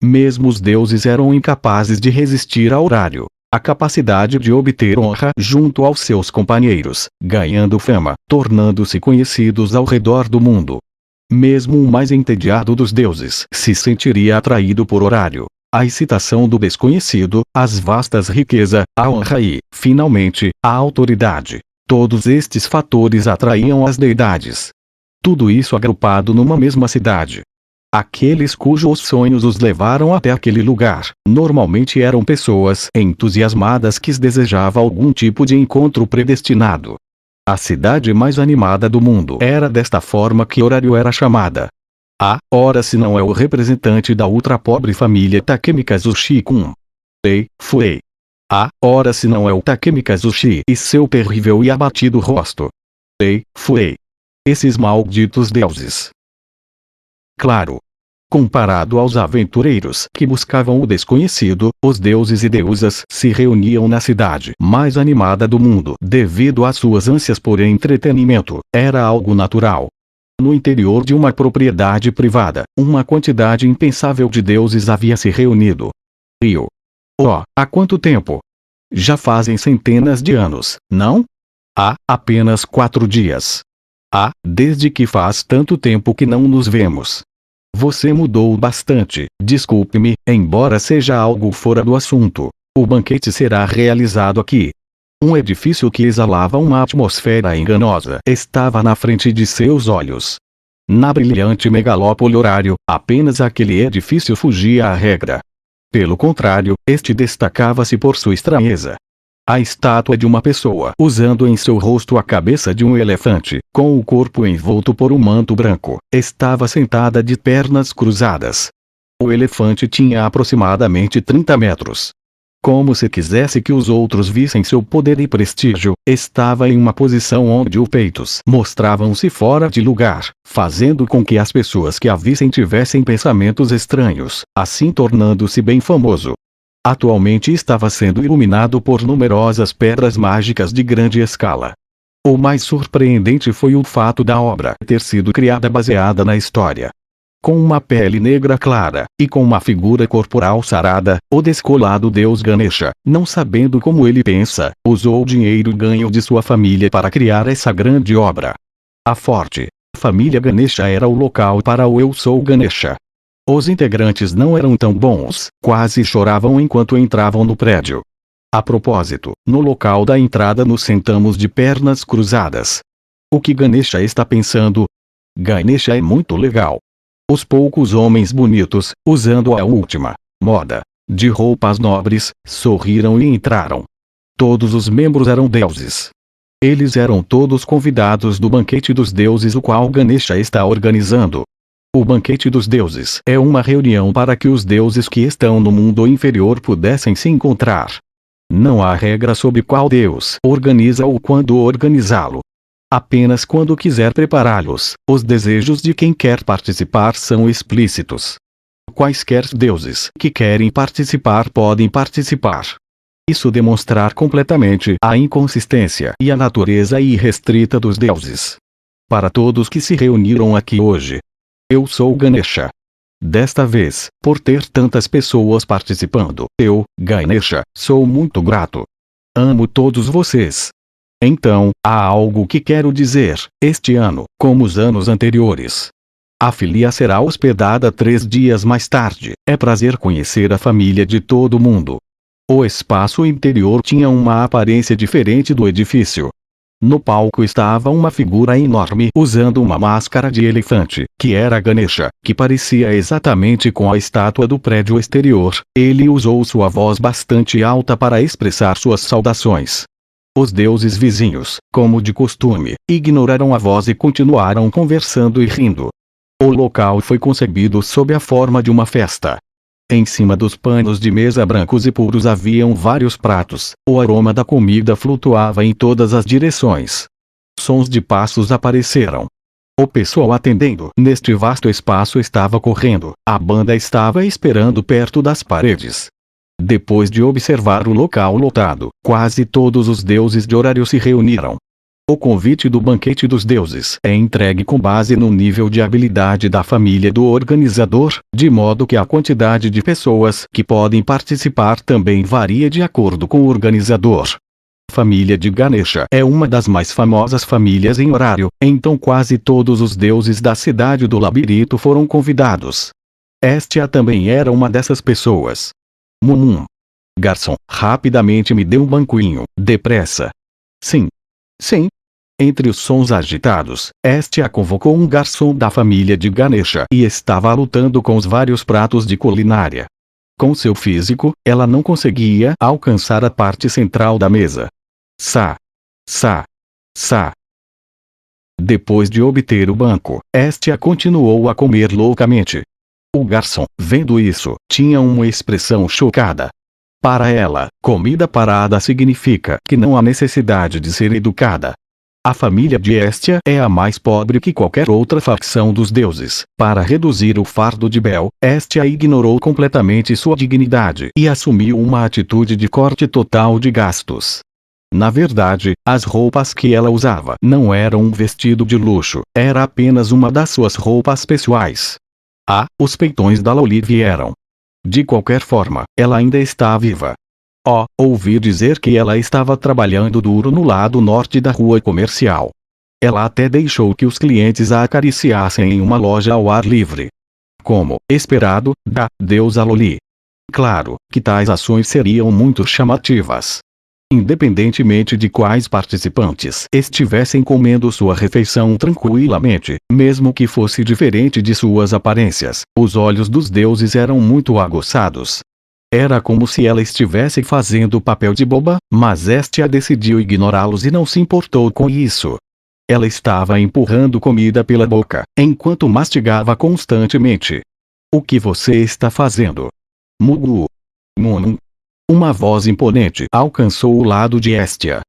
Mesmo os deuses eram incapazes de resistir ao Horário. A capacidade de obter honra junto aos seus companheiros, ganhando fama, tornando-se conhecidos ao redor do mundo. Mesmo o mais entediado dos deuses se sentiria atraído por Horário. A excitação do desconhecido, as vastas riquezas, a honra e, finalmente, a autoridade. Todos estes fatores atraíam as deidades. Tudo isso agrupado numa mesma cidade. Aqueles cujos sonhos os levaram até aquele lugar, normalmente eram pessoas entusiasmadas que desejavam algum tipo de encontro predestinado. A cidade mais animada do mundo era desta forma que Horário era chamada. Ora se não é o representante da ultra-pobre família Takemikazuchi-kun. Ei, Fuei. Ora se não é o Takemikazuchi e seu terrível e abatido rosto. Ei, Fuei. Esses malditos deuses. Claro. Comparado aos aventureiros que buscavam o desconhecido, os deuses e deusas se reuniam na cidade mais animada do mundo devido às suas ânsias por entretenimento. Era algo natural. No interior de uma propriedade privada, uma quantidade impensável de deuses havia se reunido. Há quanto tempo? Já fazem centenas de anos, não? Apenas 4 dias. Desde que faz tanto tempo que não nos vemos. Você mudou bastante, desculpe-me, embora seja algo fora do assunto. O banquete será realizado aqui. Um edifício que exalava uma atmosfera enganosa estava na frente de seus olhos. Na brilhante megalópole Horário, apenas aquele edifício fugia à regra. Pelo contrário, este destacava-se por sua estranheza. A estátua de uma pessoa usando em seu rosto a cabeça de um elefante, com o corpo envolto por um manto branco, estava sentada de pernas cruzadas. O elefante tinha aproximadamente 30 metros. como se quisesse que os outros vissem seu poder e prestígio, estava em uma posição onde os peitos mostravam-se fora de lugar, fazendo com que as pessoas que a vissem tivessem pensamentos estranhos, assim tornando-se bem famoso. Atualmente estava sendo iluminado por numerosas pedras mágicas de grande escala. O mais surpreendente foi o fato da obra ter sido criada baseada na história. Com uma pele negra clara, e com uma figura corporal sarada, o descolado deus Ganesha, não sabendo como ele pensa, usou o dinheiro ganho de sua família para criar essa grande obra. A forte família Ganesha era o local para o Eu Sou Ganesha. Os integrantes não eram tão bons, quase choravam enquanto entravam no prédio. A propósito, no local da entrada nos sentamos de pernas cruzadas. O que Ganesha está pensando? Ganesha é muito legal. Os poucos homens bonitos, usando a última moda de roupas nobres, sorriram e entraram. Todos os membros eram deuses. Eles eram todos convidados do banquete dos deuses o qual Ganesha está organizando. O banquete dos deuses é uma reunião para que os deuses que estão no mundo inferior pudessem se encontrar. Não há regra sobre qual deus organiza ou quando organizá-lo. Apenas quando quiser prepará-los, os desejos de quem quer participar são explícitos. Quaisquer deuses que querem participar podem participar. Isso demonstrar completamente a inconsistência e a natureza irrestrita dos deuses. Para todos que se reuniram aqui hoje, eu sou Ganesha. Desta vez, por ter tantas pessoas participando, eu, Ganesha, sou muito grato. Amo todos vocês. Então, há algo que quero dizer. Este ano, como os anos anteriores, a filha será hospedada 3 dias mais tarde. É prazer conhecer a família de todo mundo. O espaço interior tinha uma aparência diferente do edifício. No palco estava uma figura enorme usando uma máscara de elefante, que era Ganesha, que parecia exatamente com a estátua do prédio exterior. Ele usou sua voz bastante alta para expressar suas saudações. Os deuses vizinhos, como de costume, ignoraram a voz e continuaram conversando e rindo. O local foi concebido sob a forma de uma festa. Em cima dos panos de mesa brancos e puros haviam vários pratos. O aroma da comida flutuava em todas as direções. Sons de passos apareceram. O pessoal atendendo neste vasto espaço estava correndo. A banda estava esperando perto das paredes. Depois de observar o local lotado, quase todos os deuses de horário se reuniram. O convite do banquete dos deuses é entregue com base no nível de habilidade da família do organizador, de modo que a quantidade de pessoas que podem participar também varia de acordo com o organizador. A família de Ganesha é uma das mais famosas famílias em horário, então quase todos os deuses da cidade do labirinto foram convidados. Estia também era uma dessas pessoas. Mumum. Garçom, rapidamente me dê um banquinho, depressa. Sim. Sim. Entre os sons agitados, Estia convocou um garçom da família de Ganesha e estava lutando com os vários pratos de culinária. Com seu físico, ela não conseguia alcançar a parte central da mesa. Sa. Depois de obter o banco, Estia continuou a comer loucamente. O garçom, vendo isso, tinha uma expressão chocada. Para ela, comida parada significa que não há necessidade de ser educada. A família de Estia é a mais pobre que qualquer outra facção dos deuses. Para reduzir o fardo de Bel, Estia ignorou completamente sua dignidade e assumiu uma atitude de corte total de gastos. Na verdade, as roupas que ela usava não eram um vestido de luxo, era apenas uma das suas roupas pessoais. Os peitões da Loli vieram. De qualquer forma, ela ainda está viva. Ouvi dizer que ela estava trabalhando duro no lado norte da rua comercial. Ela até deixou que os clientes a acariciassem em uma loja ao ar livre. Como esperado, da deusa Loli. Claro, que tais ações seriam muito chamativas. Independentemente de quais participantes estivessem comendo sua refeição tranquilamente, mesmo que fosse diferente de suas aparências, os olhos dos deuses eram muito aguçados. Era como se ela estivesse fazendo o papel de boba, mas Estia decidiu ignorá-los e não se importou com isso. Ela estava empurrando comida pela boca, enquanto mastigava constantemente. O que você está fazendo? Mugu. Munum. Uma voz imponente alcançou o lado de Hestia.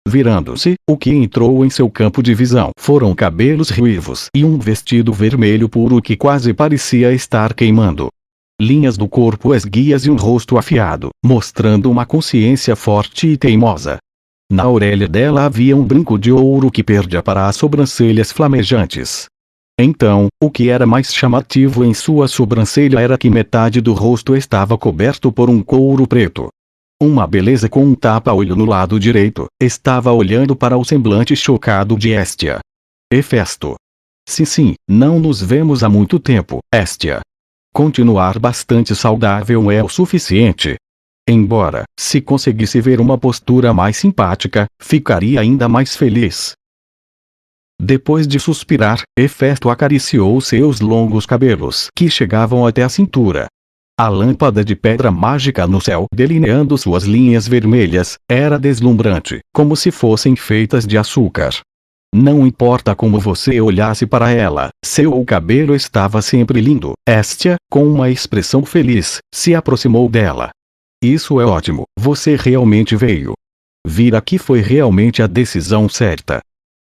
Virando-se, o que entrou em seu campo de visão foram cabelos ruivos e um vestido vermelho puro que quase parecia estar queimando. Linhas do corpo esguias e um rosto afiado, mostrando uma consciência forte e teimosa. Na orelha dela havia um brinco de ouro que perdia para as sobrancelhas flamejantes. Então, o que era mais chamativo em sua sobrancelha era que metade do rosto estava coberto por um couro preto. Uma beleza com um tapa-olho no lado direito, estava olhando para o semblante chocado de Hestia. Hefesto. Sim, não nos vemos há muito tempo, Hestia. Continuar bastante saudável é o suficiente. Embora, se conseguisse ver uma postura mais simpática, ficaria ainda mais feliz. Depois de suspirar, Hefesto acariciou seus longos cabelos que chegavam até a cintura. A lâmpada de pedra mágica no céu, delineando suas linhas vermelhas, era deslumbrante, como se fossem feitas de açúcar. Não importa como você olhasse para ela, seu cabelo estava sempre lindo. Hestia, com uma expressão feliz, se aproximou dela. Isso é ótimo, você realmente veio. Vir aqui foi realmente a decisão certa.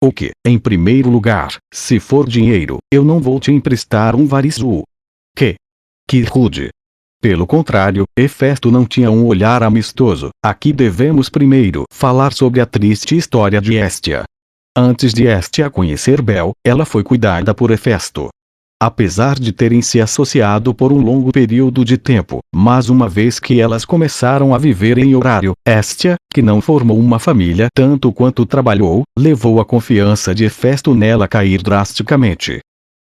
O que, em primeiro lugar, se for dinheiro, eu não vou te emprestar um varizu. Que rude. Pelo contrário, Hefesto não tinha um olhar amistoso. Aqui devemos primeiro falar sobre a triste história de Hestia. Antes de Hestia conhecer Bel, ela foi cuidada por Hefesto. Apesar de terem se associado por um longo período de tempo, mas uma vez que elas começaram a viver em horário, Hestia, que não formou uma família tanto quanto trabalhou, levou a confiança de Hefesto nela a cair drasticamente.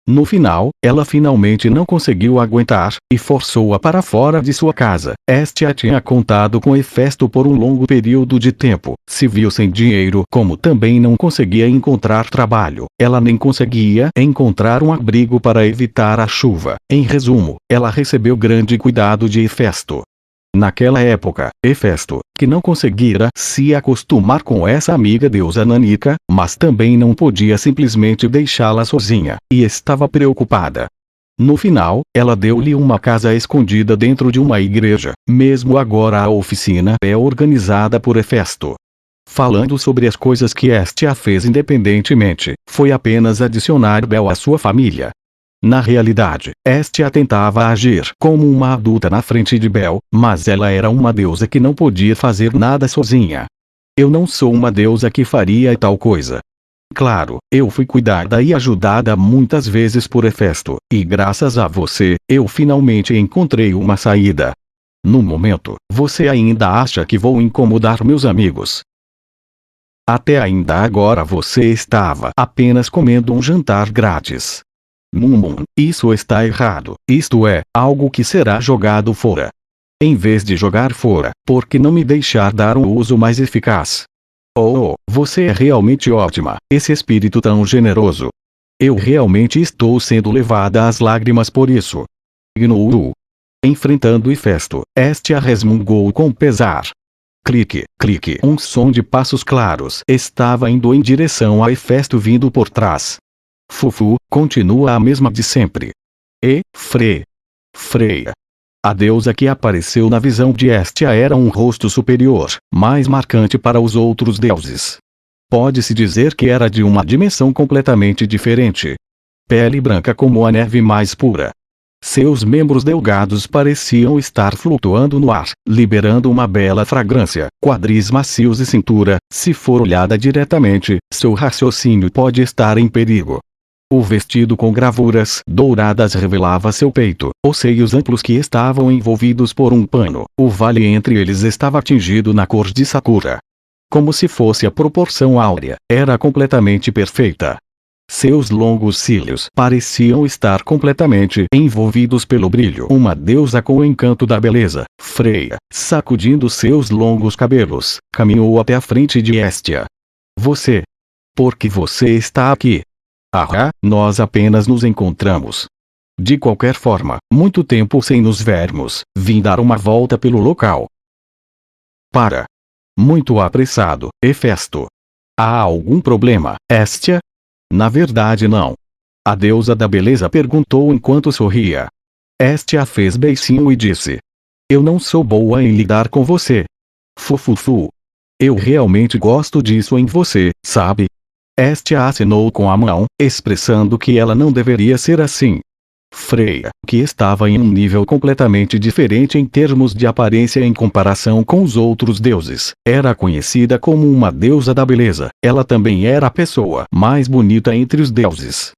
No final, ela finalmente não conseguiu aguentar, e forçou-a para fora de sua casa. Hestia tinha contado com Hefesto por um longo período de tempo, se viu sem dinheiro, como também não conseguia encontrar trabalho, ela nem conseguia encontrar um abrigo para evitar a chuva. Em resumo, ela recebeu grande cuidado de Hefesto. Naquela época, Hefesto, que não conseguira se acostumar com essa amiga deusa nanica, mas também não podia simplesmente deixá-la sozinha, e estava preocupada. No final, ela deu-lhe uma casa escondida dentro de uma igreja. Mesmo agora a oficina é organizada por Hefesto. Falando sobre as coisas que Hestia fez independentemente, foi apenas adicionar Bel à sua família. Na realidade, Hestia tentava agir como uma adulta na frente de Bel, mas ela era uma deusa que não podia fazer nada sozinha. Eu não sou uma deusa que faria tal coisa. Claro, eu fui cuidada e ajudada muitas vezes por Hefesto, e graças a você, eu finalmente encontrei uma saída. No momento, você ainda acha que vou incomodar meus amigos. Até ainda agora você estava apenas comendo um jantar grátis. Isso está errado. Isto é, algo que será jogado fora. Em vez de jogar fora, por que não me deixar dar um uso mais eficaz? Oh, você é realmente ótima, esse espírito tão generoso. Eu realmente estou sendo levada às lágrimas por isso. Gnu. Enfrentando Hefesto, Hestia resmungou com pesar. Clique, clique. Um som de passos claros estava indo em direção a Hefesto vindo por trás. Fufu, continua a mesma de sempre. Freia. A deusa que apareceu na visão de Hestia era um rosto superior, mais marcante para os outros deuses. Pode-se dizer que era de uma dimensão completamente diferente. Pele branca como a neve mais pura. Seus membros delgados pareciam estar flutuando no ar, liberando uma bela fragrância. Quadris macios e cintura, se for olhada diretamente, seu raciocínio pode estar em perigo. O vestido com gravuras douradas revelava seu peito, os seios amplos que estavam envolvidos por um pano. O vale entre eles estava tingido na cor de sakura. Como se fosse a proporção áurea, era completamente perfeita. Seus longos cílios pareciam estar completamente envolvidos pelo brilho. Uma deusa com o encanto da beleza, Freia, sacudindo seus longos cabelos, caminhou até a frente de Hestia. Você? Por que você está aqui? Nós apenas nos encontramos. De qualquer forma, muito tempo sem nos vermos, vim dar uma volta pelo local. Para. Muito apressado, Hefesto. Há algum problema, Hestia? Na verdade não. A deusa da beleza perguntou enquanto sorria. Hestia fez beicinho e disse. Eu não sou boa em lidar com você. Fufufu. Eu realmente gosto disso em você, sabe? Estia acenou com a mão, expressando que ela não deveria ser assim. Freya, que estava em um nível completamente diferente em termos de aparência em comparação com os outros deuses, era conhecida como uma deusa da beleza. Ela também era a pessoa mais bonita entre os deuses.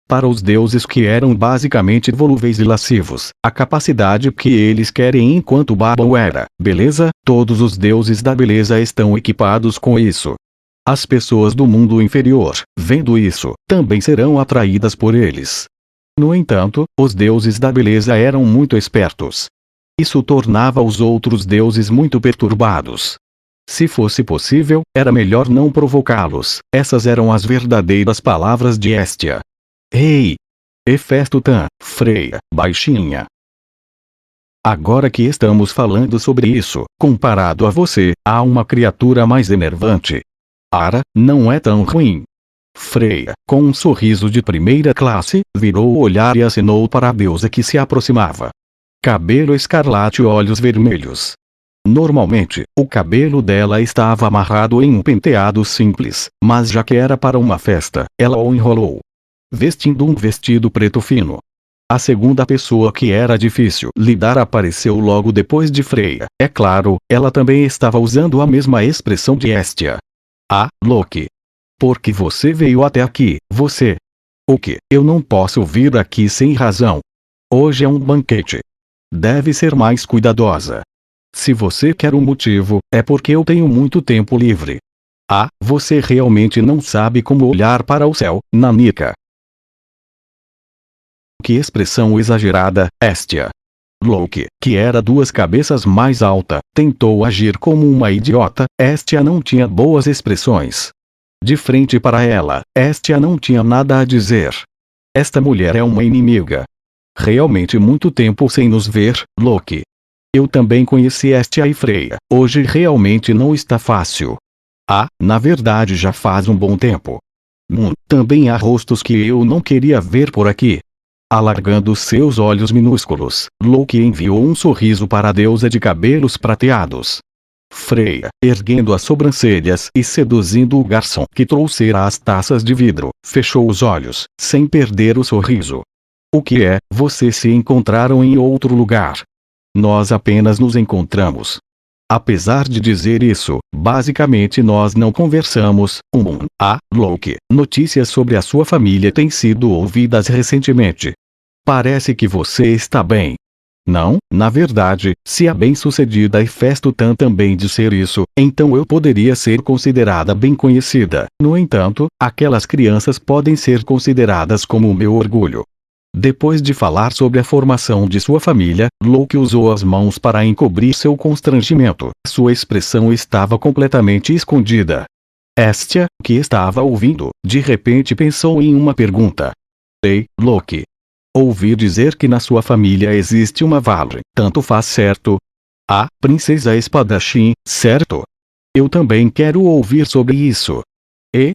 Para os deuses que eram basicamente volúveis e lascivos, a capacidade que eles querem enquanto babam era beleza, todos os deuses da beleza estão equipados com isso. As pessoas do mundo inferior, vendo isso, também serão atraídas por eles. No entanto, os deuses da beleza eram muito espertos. Isso tornava os outros deuses muito perturbados. Se fosse possível, era melhor não provocá-los. Essas eram as verdadeiras palavras de Estia. Ei! Hefesto Tan, Freya, baixinha. Agora que estamos falando sobre isso, comparado a você, há uma criatura mais enervante. Ara, não é tão ruim. Freya, com um sorriso de primeira classe, virou o olhar e acenou para a deusa que se aproximava. Cabelo escarlate e olhos vermelhos. Normalmente, o cabelo dela estava amarrado em um penteado simples, mas já que era para uma festa, ela o enrolou. Vestindo um vestido preto fino. A segunda pessoa que era difícil lidar apareceu logo depois de Freya. É claro, ela também estava usando a mesma expressão de Estia. Ah, Loki. Porque você veio até aqui, você. O que? Eu não posso vir aqui sem razão. Hoje é um banquete. Deve ser mais cuidadosa. Se você quer um motivo, é porque eu tenho muito tempo livre. Ah, você realmente não sabe como olhar para o céu, Nanika. Que expressão exagerada, Estia. Loki, que era 2 cabeças mais alta, tentou agir como uma idiota. Estia não tinha boas expressões. De frente para ela, Estia não tinha nada a dizer. Esta mulher é uma inimiga. Realmente muito tempo sem nos ver, Loki. Eu também conheci Estia e Freya. Hoje realmente não está fácil. Ah, na verdade já faz um bom tempo. Também há rostos que eu não queria ver por aqui. Alargando seus olhos minúsculos, Loki enviou um sorriso para a deusa de cabelos prateados. Freya, erguendo as sobrancelhas e seduzindo o garçom que trouxera as taças de vidro, fechou os olhos, sem perder o sorriso. O que é? Vocês se encontraram em outro lugar. Nós apenas nos encontramos. Apesar de dizer isso, basicamente nós não conversamos. Loki, notícias sobre a sua família têm sido ouvidas recentemente. Parece que você está bem. Não, na verdade, se a bem-sucedida Hefesto Tan também disser isso, então eu poderia ser considerada bem conhecida. No entanto, aquelas crianças podem ser consideradas como o meu orgulho. Depois de falar sobre a formação de sua família, Loki usou as mãos para encobrir seu constrangimento. Sua expressão estava completamente escondida. Estia, que estava ouvindo, de repente pensou em uma pergunta. Ei, Loki. Ouvi dizer que na sua família existe uma Valkyrie, tanto faz, certo? A princesa espadachim, certo? Eu também quero ouvir sobre isso. E?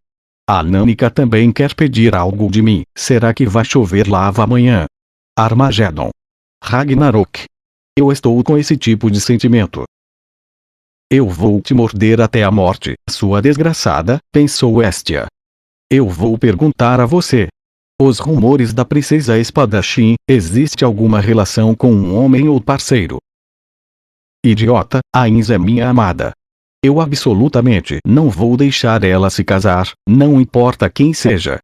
A Nanika também quer pedir algo de mim. Será que vai chover lava amanhã? Armageddon. Ragnarok. Eu estou com esse tipo de sentimento. Eu vou te morder até a morte, sua desgraçada, pensou Estia. Eu vou perguntar a você. Os rumores da princesa espadachim, existe alguma relação com um homem ou parceiro? Idiota, Ainz é minha amada. Eu absolutamente não vou deixar ela se casar, não importa quem seja.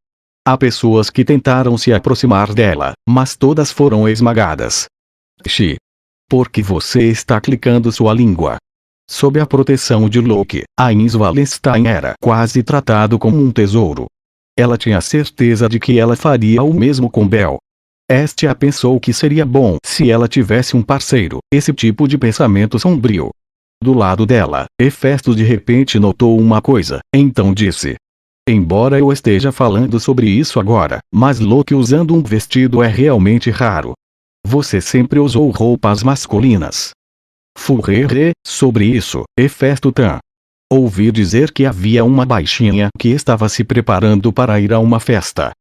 Há pessoas que tentaram se aproximar dela, mas todas foram esmagadas. Porque você está clicando sua língua. Sob a proteção de Loki, Ainz Wallenstein era quase tratado como um tesouro. Ela tinha certeza de que ela faria o mesmo com Bel. Estia pensou que seria bom se ela tivesse um parceiro, esse tipo de pensamento sombrio. Do lado dela, Hefesto de repente notou uma coisa, então disse. Embora eu esteja falando sobre isso agora, mas Loki usando um vestido é realmente raro. Você sempre usou roupas masculinas. Furrere, sobre isso, Hefesto Tan. Ouvi dizer que havia uma baixinha que estava se preparando para ir a uma festa.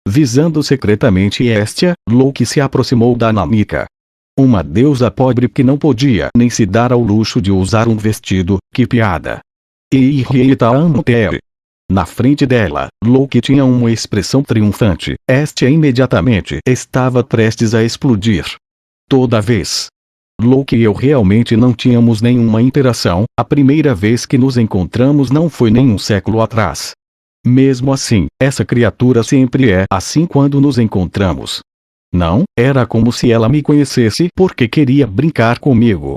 Visando secretamente Estia, Loki se aproximou da Nanika. Uma deusa pobre que não podia nem se dar ao luxo de usar um vestido, que piada. Na frente dela, Loki tinha uma expressão triunfante. Estia imediatamente estava prestes a explodir. Toda vez. Loki e eu realmente não tínhamos nenhuma interação. A primeira vez que nos encontramos não foi nem um século atrás. Mesmo assim, essa criatura sempre é assim quando nos encontramos. Não, era como se ela me conhecesse porque queria brincar comigo.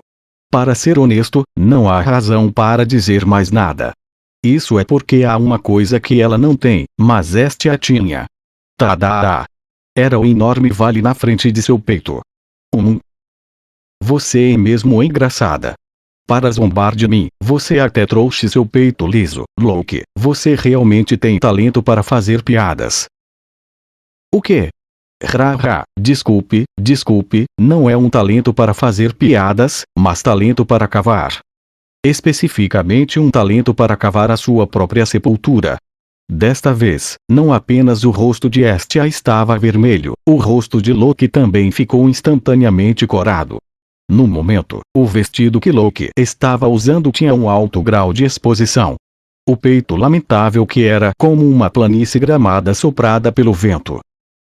Para ser honesto, não há razão para dizer mais nada. Isso é porque há uma coisa que ela não tem, mas Estia tinha. Tadá! Era o enorme vale na frente de seu peito. Você é mesmo engraçada. Para zombar de mim, você até trouxe seu peito liso, Loki. Você realmente tem talento para fazer piadas. O quê? Desculpe, não é um talento para fazer piadas, mas talento para cavar. Especificamente um talento para cavar a sua própria sepultura. Desta vez, não apenas o rosto de Estia estava vermelho, o rosto de Loki também ficou instantaneamente corado. No momento, o vestido que Loki estava usando tinha um alto grau de exposição. O peito lamentável que era como uma planície gramada soprada pelo vento.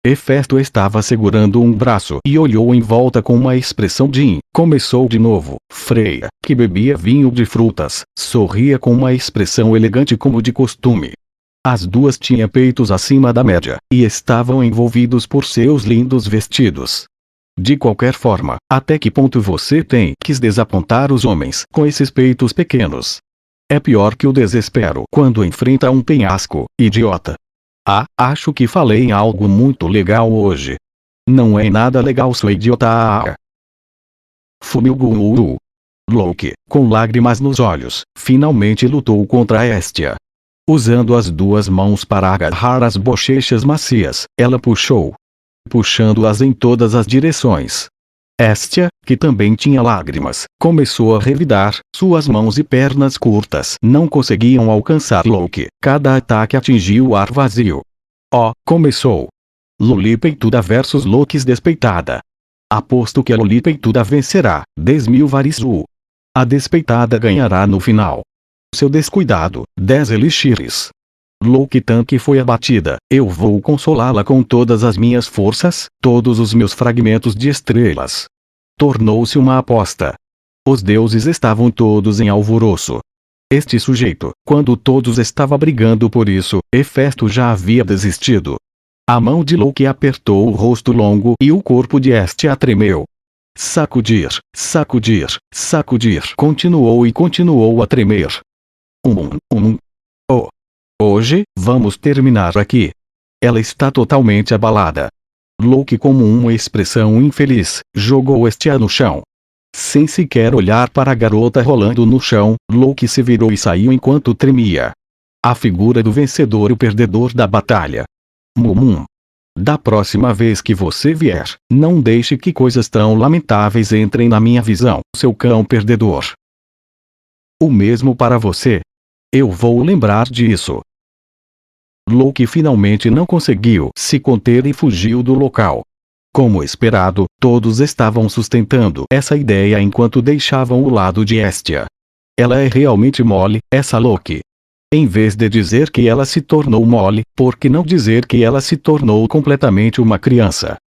Hefesto estava segurando um braço e olhou em volta com uma expressão de começou de novo. Freya, que bebia vinho de frutas, sorria com uma expressão elegante como de costume. As duas tinham peitos acima da média, e estavam envolvidos por seus lindos vestidos. De qualquer forma, até que ponto você tem que desapontar os homens com esses peitos pequenos? É pior que o desespero quando enfrenta um penhasco, idiota. Acho que falei em algo muito legal hoje. Não é nada legal, sua idiota. Fumilguru. Loki, com lágrimas nos olhos, finalmente lutou contra Estia. Usando as duas mãos para agarrar as bochechas macias, ela puxou. Puxando-as em todas as direções. Estia, que também tinha lágrimas, começou a revidar. Suas mãos e pernas curtas não conseguiam alcançar Loki. Cada ataque atingiu o ar vazio. Começou. Lolipeituda versus Lokis despeitada. Aposto que a Lolipeituda vencerá. 10.000 Varizu. A despeitada ganhará no final. Seu descuidado, 10 elixires. Loki tanque foi abatida. Eu vou consolá-la com todas as minhas forças, todos os meus fragmentos de estrelas. Tornou-se uma aposta. Os deuses estavam todos em alvoroço. Este sujeito, quando todos estavam brigando por isso, Hefesto já havia desistido. A mão de Loki apertou o rosto longo e o corpo de Estia tremeu. Sacudir, continuou e continuou a tremer. Hoje, vamos terminar aqui. Ela está totalmente abalada. Loki, como uma expressão infeliz, jogou Estia no chão. Sem sequer olhar para a garota rolando no chão, Loki se virou e saiu enquanto tremia. A figura do vencedor e o perdedor da batalha. Da próxima vez que você vier, não deixe que coisas tão lamentáveis entrem na minha visão, seu cão perdedor. O mesmo para você. Eu vou lembrar disso. Loki finalmente não conseguiu se conter e fugiu do local. Como esperado, todos estavam sustentando essa ideia enquanto deixavam o lado de Estia. Ela é realmente mole, essa Loki. Em vez de dizer que ela se tornou mole, por que não dizer que ela se tornou completamente uma criança?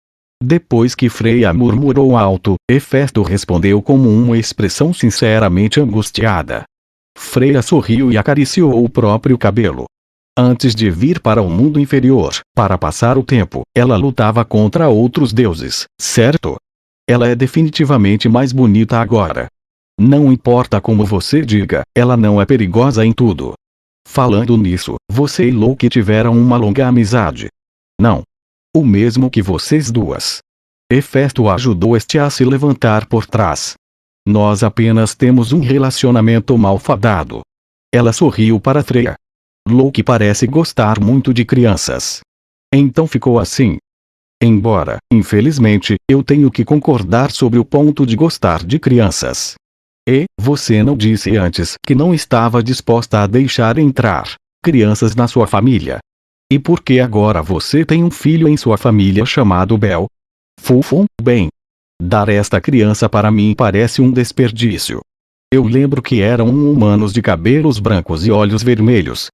Depois que Freya murmurou alto, Hefesto respondeu com uma expressão sinceramente angustiada. Freya sorriu e acariciou o próprio cabelo. Antes de vir para o mundo inferior, para passar o tempo, ela lutava contra outros deuses, certo? Ela é definitivamente mais bonita agora. Não importa como você diga, ela não é perigosa em tudo. Falando nisso, você e Loki tiveram uma longa amizade. Não. O mesmo que vocês duas. Hefesto ajudou Estia a se levantar por trás. Nós apenas temos um relacionamento malfadado. Ela sorriu para Freya. Loki parece gostar muito de crianças. Então ficou assim. Embora, infelizmente, eu tenho que concordar sobre o ponto de gostar de crianças. E, você não disse antes que não estava disposta a deixar entrar crianças na sua família. E por que agora você tem um filho em sua família chamado Bel? Bem. Dar esta criança para mim parece um desperdício. Eu lembro que eram humanos de cabelos brancos e olhos vermelhos.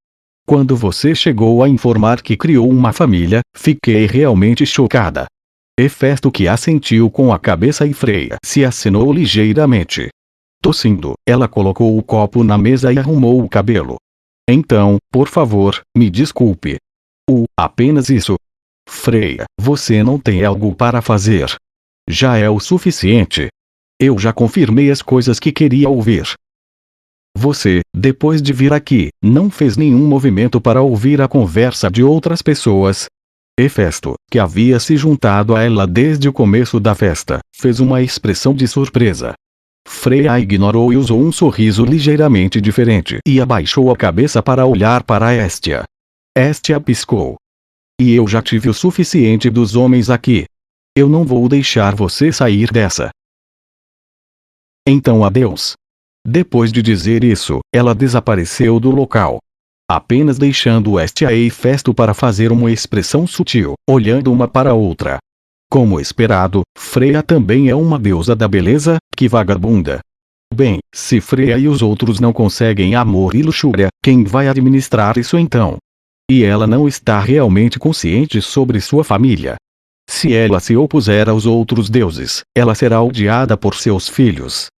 Quando você chegou a informar que criou uma família, fiquei realmente chocada. Hefesto que assentiu com a cabeça e Freia se acenou ligeiramente. Tossindo, ela colocou o copo na mesa e arrumou o cabelo. Então, por favor, me desculpe. Apenas isso. Freia, você não tem algo para fazer. Já é o suficiente. Eu já confirmei as coisas que queria ouvir. Você, depois de vir aqui, não fez nenhum movimento para ouvir a conversa de outras pessoas. Hefesto, que havia se juntado a ela desde o começo da festa, fez uma expressão de surpresa. Freia a ignorou e usou um sorriso ligeiramente diferente e abaixou a cabeça para olhar para Hestia. Hestia piscou. E eu já tive o suficiente dos homens aqui. Eu não vou deixar você sair dessa. Então adeus. Depois de dizer isso, ela desapareceu do local. Apenas deixando Hestia e Hefesto para fazer uma expressão sutil, olhando uma para a outra. Como esperado, Freia também é uma deusa da beleza, que vagabunda. Bem, se Freia e os outros não conseguem amor e luxúria, quem vai administrar isso então? E ela não está realmente consciente sobre sua família. Se ela se opuser aos outros deuses, ela será odiada por seus filhos.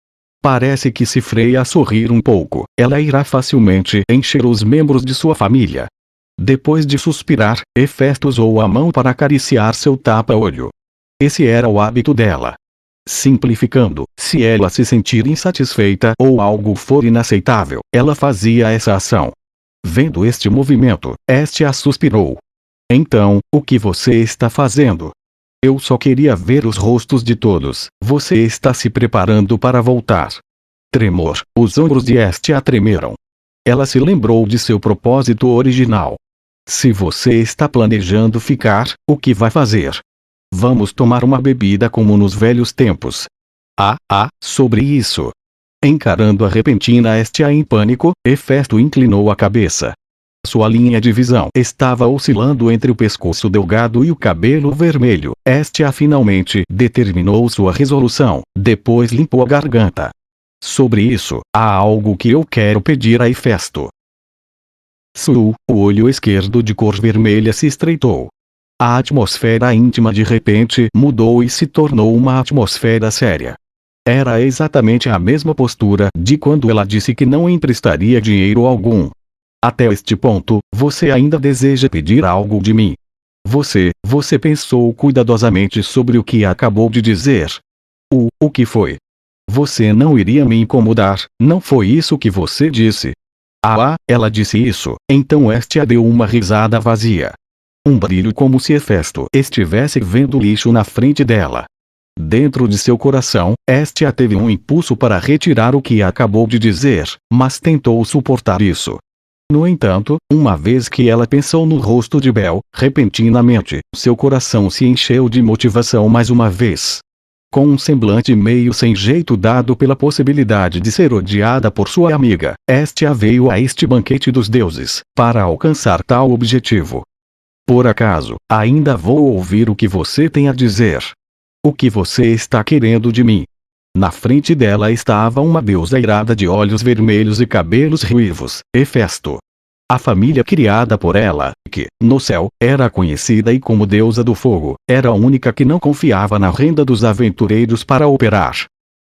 Parece que se Freia sorrir um pouco, ela irá facilmente encher os membros de sua família. Depois de suspirar, Hefesto usou a mão para acariciar seu tapa-olho. Esse era o hábito dela. Simplificando, se ela se sentir insatisfeita ou algo for inaceitável, ela fazia essa ação. Vendo este movimento, Hestia suspirou. Então, o que você está fazendo? Eu só queria ver os rostos de todos. Você está se preparando para voltar. Tremor. Os ombros de Hestia tremeram. Ela se lembrou de seu propósito original. Se você está planejando ficar, o que vai fazer? Vamos tomar uma bebida como nos velhos tempos. Sobre isso. Encarando a repentina Hestia em pânico, Hefesto inclinou a cabeça. Sua linha de visão estava oscilando entre o pescoço delgado e o cabelo vermelho. Hestia finalmente determinou sua resolução, depois limpou a garganta. Sobre isso, há algo que eu quero pedir a Hefesto. O olho esquerdo de cor vermelha se estreitou. A atmosfera íntima de repente mudou e se tornou uma atmosfera séria. Era exatamente a mesma postura de quando ela disse que não emprestaria dinheiro algum. Até este ponto, você ainda deseja pedir algo de mim. Você pensou cuidadosamente sobre o que acabou de dizer. O que foi? Você não iria me incomodar, não foi isso que você disse? Ela disse isso, então Hestia deu uma risada vazia. Um brilho como se Hefesto estivesse vendo lixo na frente dela. Dentro de seu coração, Hestia teve um impulso para retirar o que acabou de dizer, mas tentou suportar isso. No entanto, uma vez que ela pensou no rosto de Bel, repentinamente, seu coração se encheu de motivação mais uma vez. Com um semblante meio sem jeito dado pela possibilidade de ser odiada por sua amiga, Hestia veio a este banquete dos deuses, para alcançar tal objetivo. Por acaso, ainda vou ouvir o que você tem a dizer. O que você está querendo de mim? Na frente dela estava uma deusa irada de olhos vermelhos e cabelos ruivos, Hefesto. A família criada por ela, que, no céu, era conhecida e como deusa do fogo, era a única que não confiava na renda dos aventureiros para operar.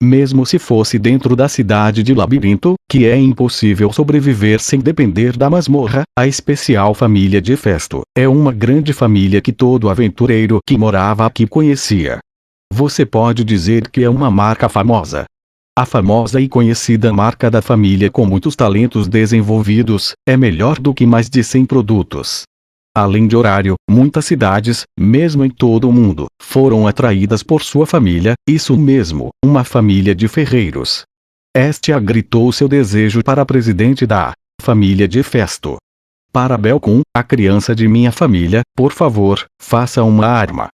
Mesmo se fosse dentro da cidade de Labirinto, que é impossível sobreviver sem depender da masmorra, a especial família de Hefesto é uma grande família que todo aventureiro que morava aqui conhecia. Você pode dizer que é uma marca famosa. A famosa e conhecida marca da família com muitos talentos desenvolvidos, é melhor do que mais de 100 produtos. Além de horário, muitas cidades, mesmo em todo o mundo, foram atraídas por sua família, isso mesmo, uma família de ferreiros. Hestia gritou seu desejo para a presidente da família de Hefesto. Para Belcum, a criança de minha família, por favor, faça uma arma.